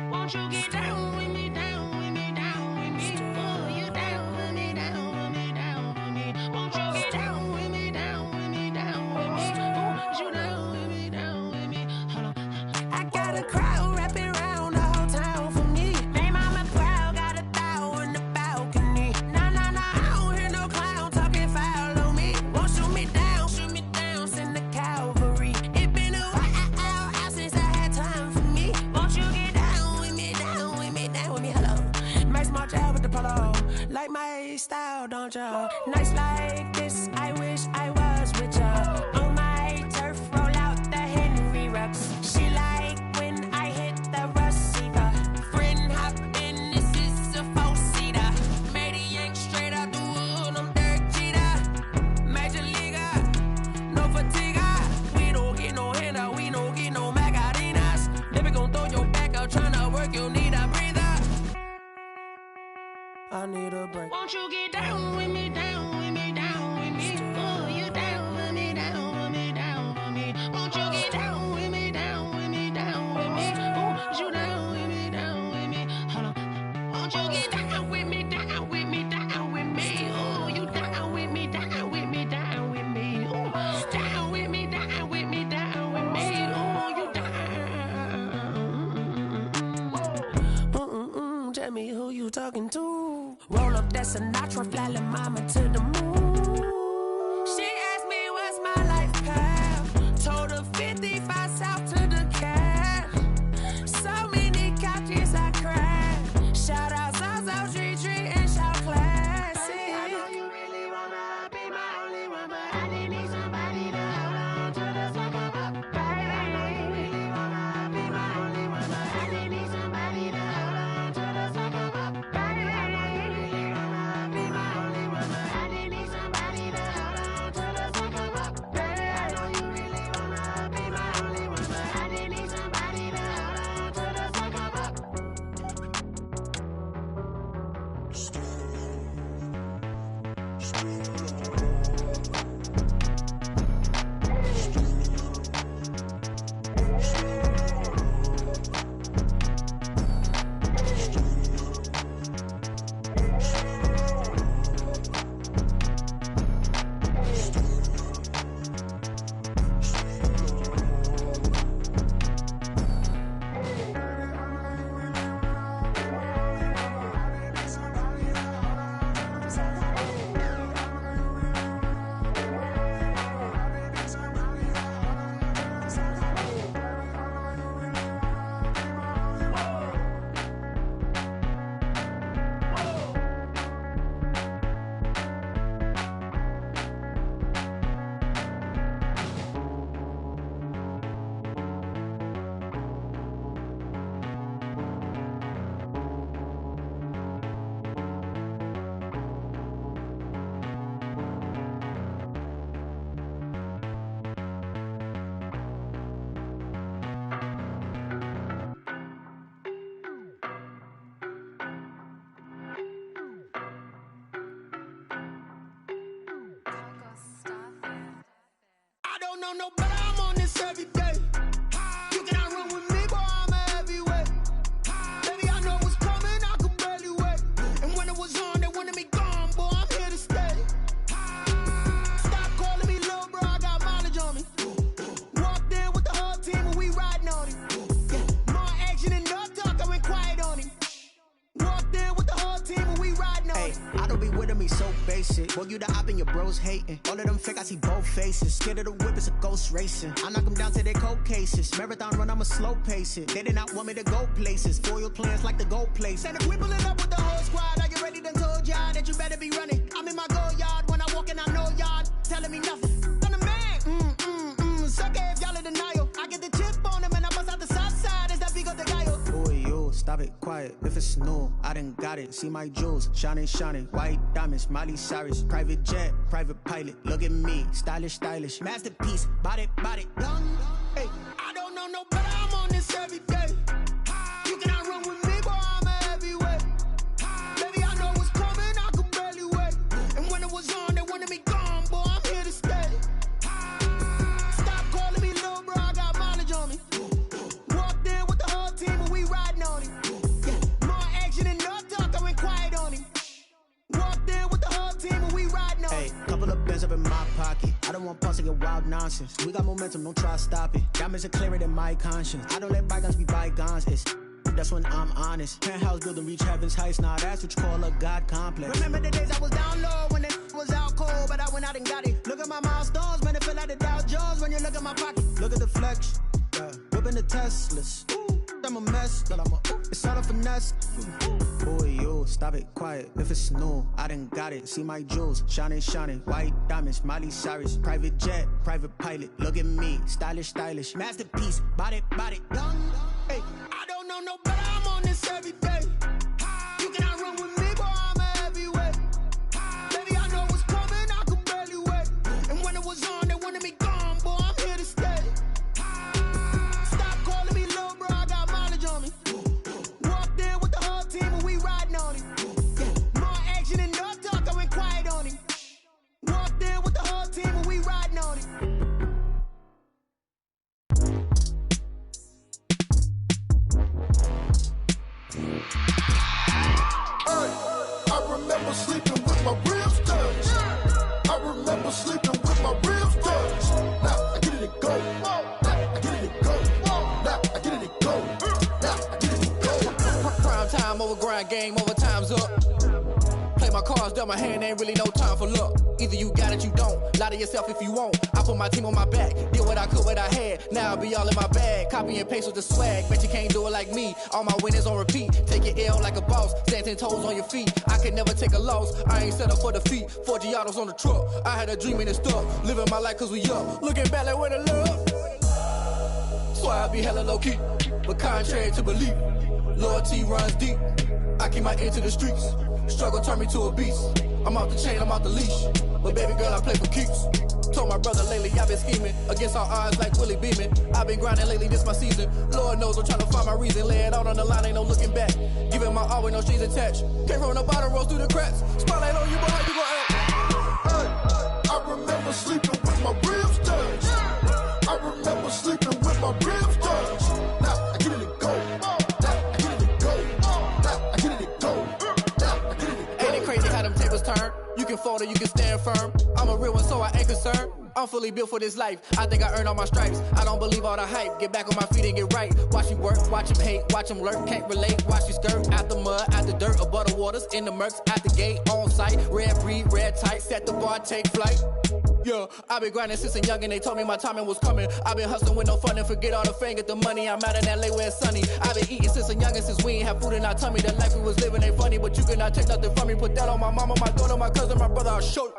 Won't you get down with me, down with me, down with me? Oh, you Polo. Like my style, don't ya? Nights like this, I wish I was with ya. On my turf, roll out the Henry Rux. She like when I hit the receiver. Friend hop in, this is a four-seater. Made a yank straight out the wood, I'm Derek Jeter. Major leaguer, no fatigue. We don't get no handout, we don't get no Macarinas. Never gon' throw your back out, tryna work, you need a breather. I need a break. Won't you get down with me, down with me, down with me? Oh, you down with me, down with me, down with me. Won't you get down with me, down with me, down with me? Oh, you down with me, down with me. Hold on. Won't you get down with me, down with me, down with me? Oh, you down with me, down with me, down with me. Oh, down with me, down with me, down with me. Oh, you down. Tell me who you talking to. Roll up that Sinatra, fly la mama to the moon. She asked me what's my life path. Told her 55 south to the cat. So many couches I cried. Shout out Zazo, Tree, and shout classic. I know you really wanna be my only one, but I didn't need somebody to hold on to the second up. I know you really wanna be my only one, but I didn't need somebody to hold on to the second up. I know you really wanna be my only one, but I didn't need somebody to hold on to the second up. I know you really wanna be my only one, but I didn't need somebody to hold on to the second up. I don't know no better, I'm on this every day. You cannot run with me, boy, I'm a heavyweight. Baby, I know what's coming, I could barely wait. And when it was on, they wanted me gone, boy, I'm here to stay. Stop calling me little bro, I got mileage on me. Walked in with the whole team and we riding on him. More action and no talk, I went quiet on him. Walked in with the whole team and we riding on him. I don't be with him, he's so basic. Boy, you the op and your bros hating. All of them fake, I see both faces. Scared of the whip, it's a ghost racing. I knock them down to their cold cases. Marathon run, I'ma slow pace it. They did not want me to go places. Foil plans like the go place. And if we pulling up with the whole squad, are you ready? Done told y'all that you better be running. I'm in my go yard when I walk in, I know y'all telling me nothing. I'm the man. Suck it if y'all in denial. I get the chip on them and I bust out the south side. Is that Vigo de Gallo? Boy, yo, stop it, quiet. If it's new, I done got it. See my jewels, shining, shining. White diamonds, Miley Cyrus. Private jet, private pilot. Look at me, stylish, stylish. Masterpiece, body, done. Hey, I don't know no better, I'm on this every day. You cannot run with me, boy, I'm a heavyweight. Baby, I know what's coming, I could barely wait. And when it was on, they wanted me gone, boy, I'm here to stay. Stop calling me little bro, I got mileage on me. Walked in with the whole team and we riding on him. More action and no talk, I went quiet on him. Walked in with the whole team and we riding on him. Hey, couple of bands up in my pocket. I don't want pulse to get wild nonsense. We got momentum, don't try to stop it. Diamonds are clearer than my conscience. I don't let bygones be bygones. It's that's when I'm honest. Penthouse building, reach heaven's heights. Nah, that's what you call a God complex. Remember the days I was down low when it was out cold, but I went out and got it. Look at my milestones, man, it feel like the Dow Jones when you look at my pocket. Look at the flex, whipping the Teslas. Ooh. I'm a mess. It's all a finesse. Boy, you stop it quiet. If it's new, I done got it. See my jewels, shining, shining. White diamonds, Miley Cyrus. Private jet, private pilot. Look at me, stylish, stylish. Masterpiece, body, young. Hey, I don't know no better. I'm on this every day. You cannot run with me, boy. I'm a heavyweight. Baby, I know what's coming. I could barely wait. And when it was on, they wanted me gone, boy. I'm here to stay. Stop calling me little bro. I got mileage on me. Walked in with the whole team and we riding on it. More action and no talk. I went quiet on him. Walked in with the whole team and we riding on it. I remember sleeping with my ribs touched. I remember sleeping with my ribs touched. Now I get it and go. Now I get it and go. Now I get it and go. Now I get it and go. Prime time over grind game, over time's up. Play my cards, dealt my hand, ain't really no time for luck. Either you got it, you don't. Lie to yourself if you won't. I put my team on my back, did what I could, what I had. Now I'll be all in my bag. Copy and paste with the swag. Bet you can't do it like me. All my winners on repeat. Take your L like a boss. Stand 10 toes on your feet. I can never take a loss. I ain't set up for defeat. 4 Giottos on the truck. I had a dream and it stuck. Living my life cause we up. Looking back like where the love. So I be hella low key. But contrary to belief, loyalty runs deep. I keep my ear to the streets. Struggle turned me to a beast. I'm off the chain, I'm off the leash. But baby girl, I play for keeps. Told my brother lately, I've been scheming. Against all odds like Willie Beeman. I've been grinding lately, this my season. Lord knows I'm trying to find my reason. Lay it out on the line, ain't no looking back. Giving my all with no strings attached. Came from the bottom, rose through the cracks. Spotlight on you, boy, how you gon' act? I remember sleeping with my ribs touched. I remember sleeping with my ribs touched. Now I get it and go. Now I get it and go. Now I get it and go. Now I get it and go. Ain't it crazy how them tables turn? You can fold or you can stand firm. I'm a real one, so I ain't concerned. I'm fully built for this life. I think I earned all my stripes. I don't believe all the hype. Get back on my feet and get right. Watch you work, watch him hate, watch him lurk. Can't relate, watch you skirt. Out the mud, out the dirt, above the waters, in the murks, out the gate, on site. Red breed, red tight, set the bar, take flight. Yeah, I been grinding since a young and they told me my timing was coming. I been hustling with no fun and forget all the fame, get the money. I'm out in LA where it's sunny. I been eating since a young and since we ain't have food in our tummy. The life we was living ain't funny, but you cannot take nothing from me. Put that on my mama, my daughter, my cousin, my brother, I'll show you.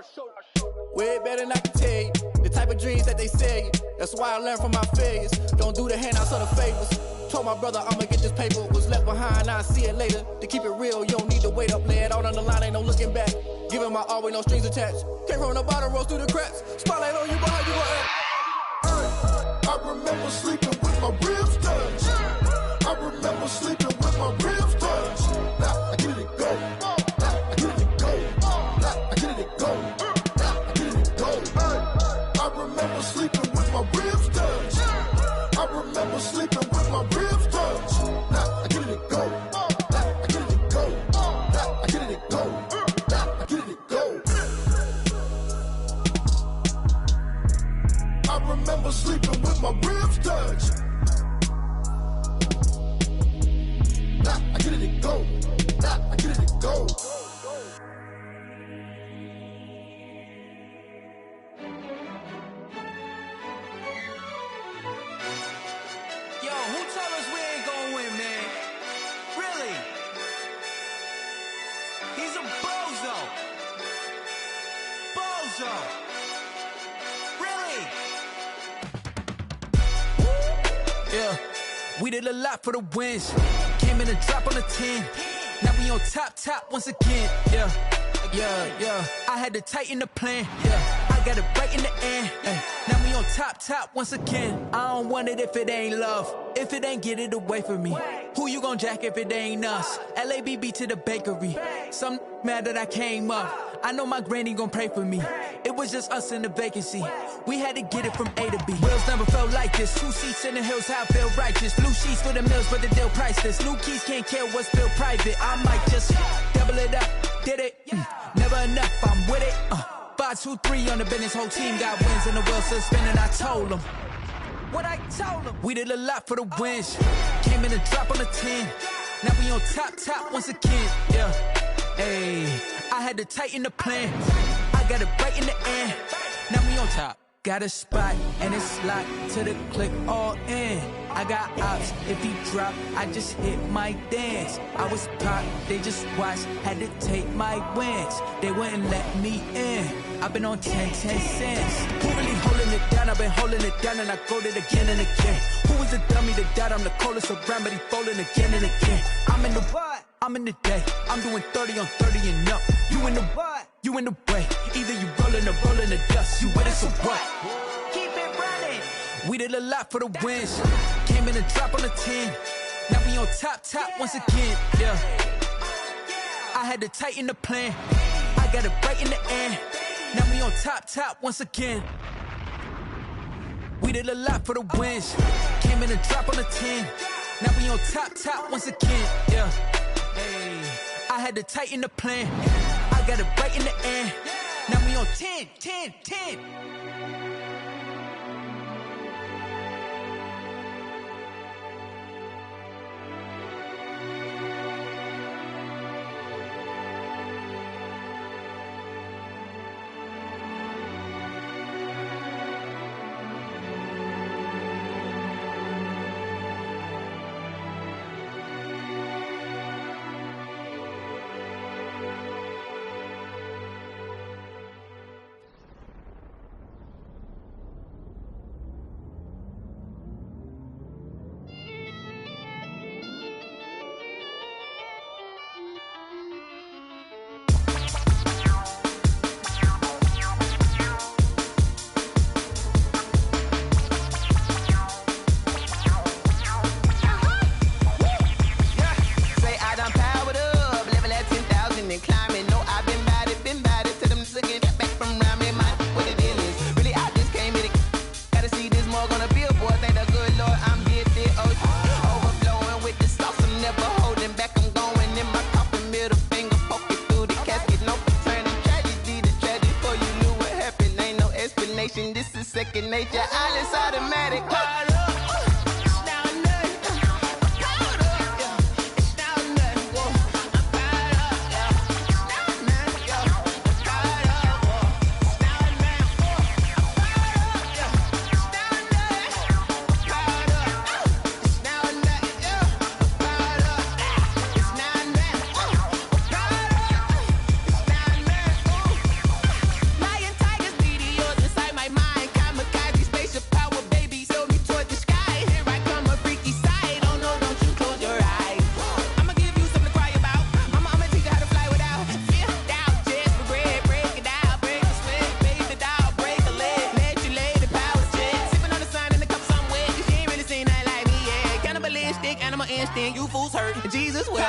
Way better than I can tell you. The type of dreams that they sell you. That's why I learned from my failures. Don't do the handouts or the favors. Told my brother I'ma get this paper. Was left behind, I'll see it later. To keep it real, you don't need to wait up. Lay it out on the line, ain't no looking back. Giving my all with no strings attached. Came from the bottom, rose through the cracks. Spotlight on you, boy, how you gon' act? I remember sleeping with my ribs touched. I remember sleeping with my ribs touched. Now I get it and go. Now I get it and go. Now I get it and go. Now I get it and go. I remember sleeping with my ribs touched. I remember sleeping with my ribs touched. Now I get it and go. Now I get it and go. Now I get it and go. Now I get it and go. I remember sleeping with my ribs touched. Now I get it and go. Now I get it and go. Yo, who told us we ain't gonna win, man? Really? He's a bozo. Bozo. Really? Yeah, we did a lot for the wins. Came in a drop on the 10. Now we on top once again. Yeah. I had to tighten the plan. Yeah, I got it right in the end. Now we on top once again. I don't want it if it ain't love. If it ain't, get it away from me. Who you gon' jack if it ain't us? LABB to the bakery. Some mad that I came up. I know my granny gon' pray for me. It was just us in the vacancy. We had to get it from A to B. Wheels never felt like this. 2 seats in the hills, how I feel righteous. Blue sheets for the mills, but the deal priceless. New keys can't care what's built private. I might just double it up. Did it? Never enough, I'm with it. 5, 2, 3 on the business. Whole team got wins and the wheels still spinning. I told them what I told them. We did a lot for the wins. Came in a drop on the 10. Now we on top once again. Yeah. Hey, I had to tighten the plan. I got it right in the end. Now we on top. Got a spot and it's locked to the click all in. I got ops, if he drop, I just hit my dance. I was pop, they just watched, had to take my wins. They wouldn't let me in. I've been on 10 cents. Who really holding it down? I've been holding it down and I go it again and again. Who was the dummy that died? I'm the coldest around, but he folding again and again. I'm in the what? I'm in the day. I'm doing 30 on 30 and up. You in the what? You in the way. Either you rolling or rolling the dust. You with us or what? Keep it running. We did a lot for the wins. Came in and drop on the 10. Now we on top once again. Yeah. I had to tighten the plan. I got it right in the end. Now we on top once again. We did a lot for the wins. Came in and drop on the 10. Now we on top once again. Yeah. Hey. I had to tighten the plan. I got it right in the end. Now we on 10. This is second nature. All is automatic. Animal instinct, you fools hurt. Jesus will.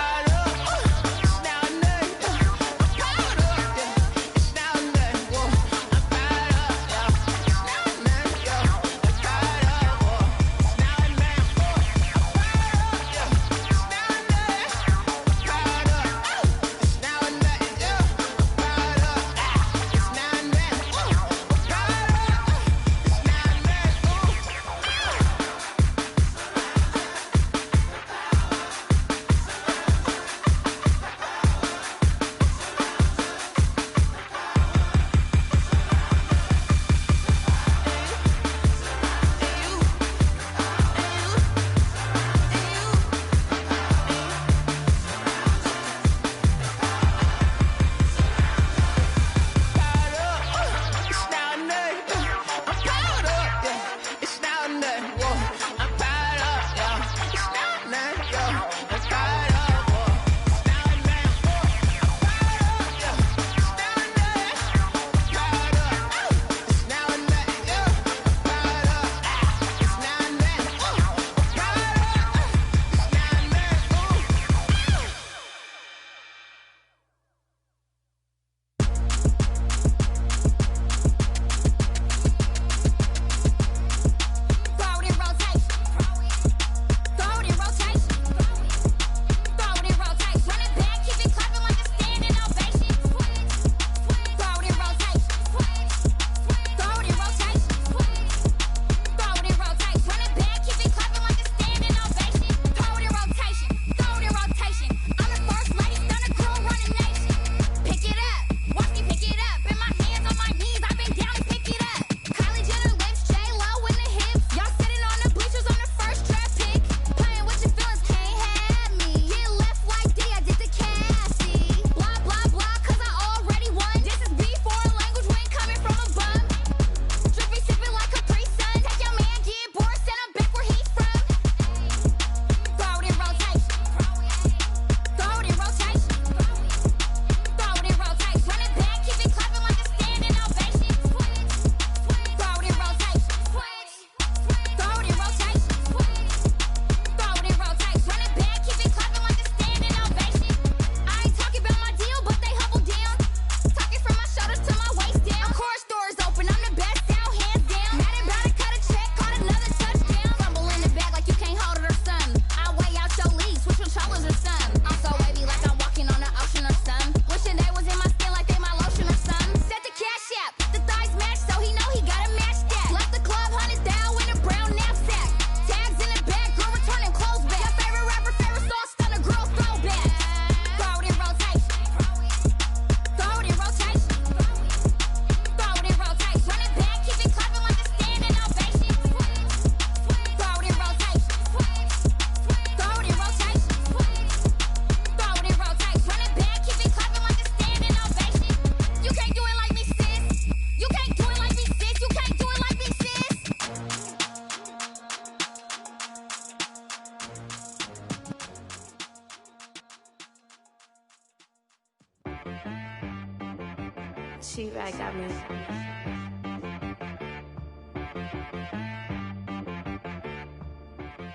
She-Rag got me.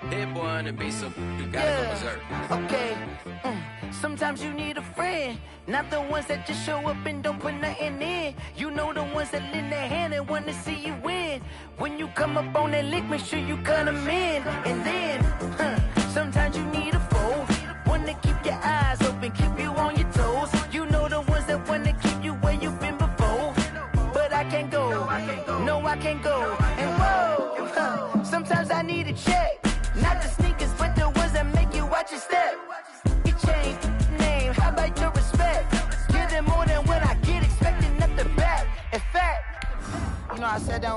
Hit boy on the beat, so you gotta go berserk. Okay. Sometimes you need a friend, not the ones that just show up and don't put nothing in. You know the ones that lend their hand and want to see you win. When you come up on that lick, make sure you cut them in. And then, sometimes you need a foe, one to keep your eyes open, keep you on your toes. You know the ones that want to keep you where you've been before. But I can't go, no I can't go. And whoa, sometimes I need a check. Not the sneakers, but the ones that make you watch your step. You change name, how about your respect? Give them more than what I get, expecting nothing back. In fact, you know I said that.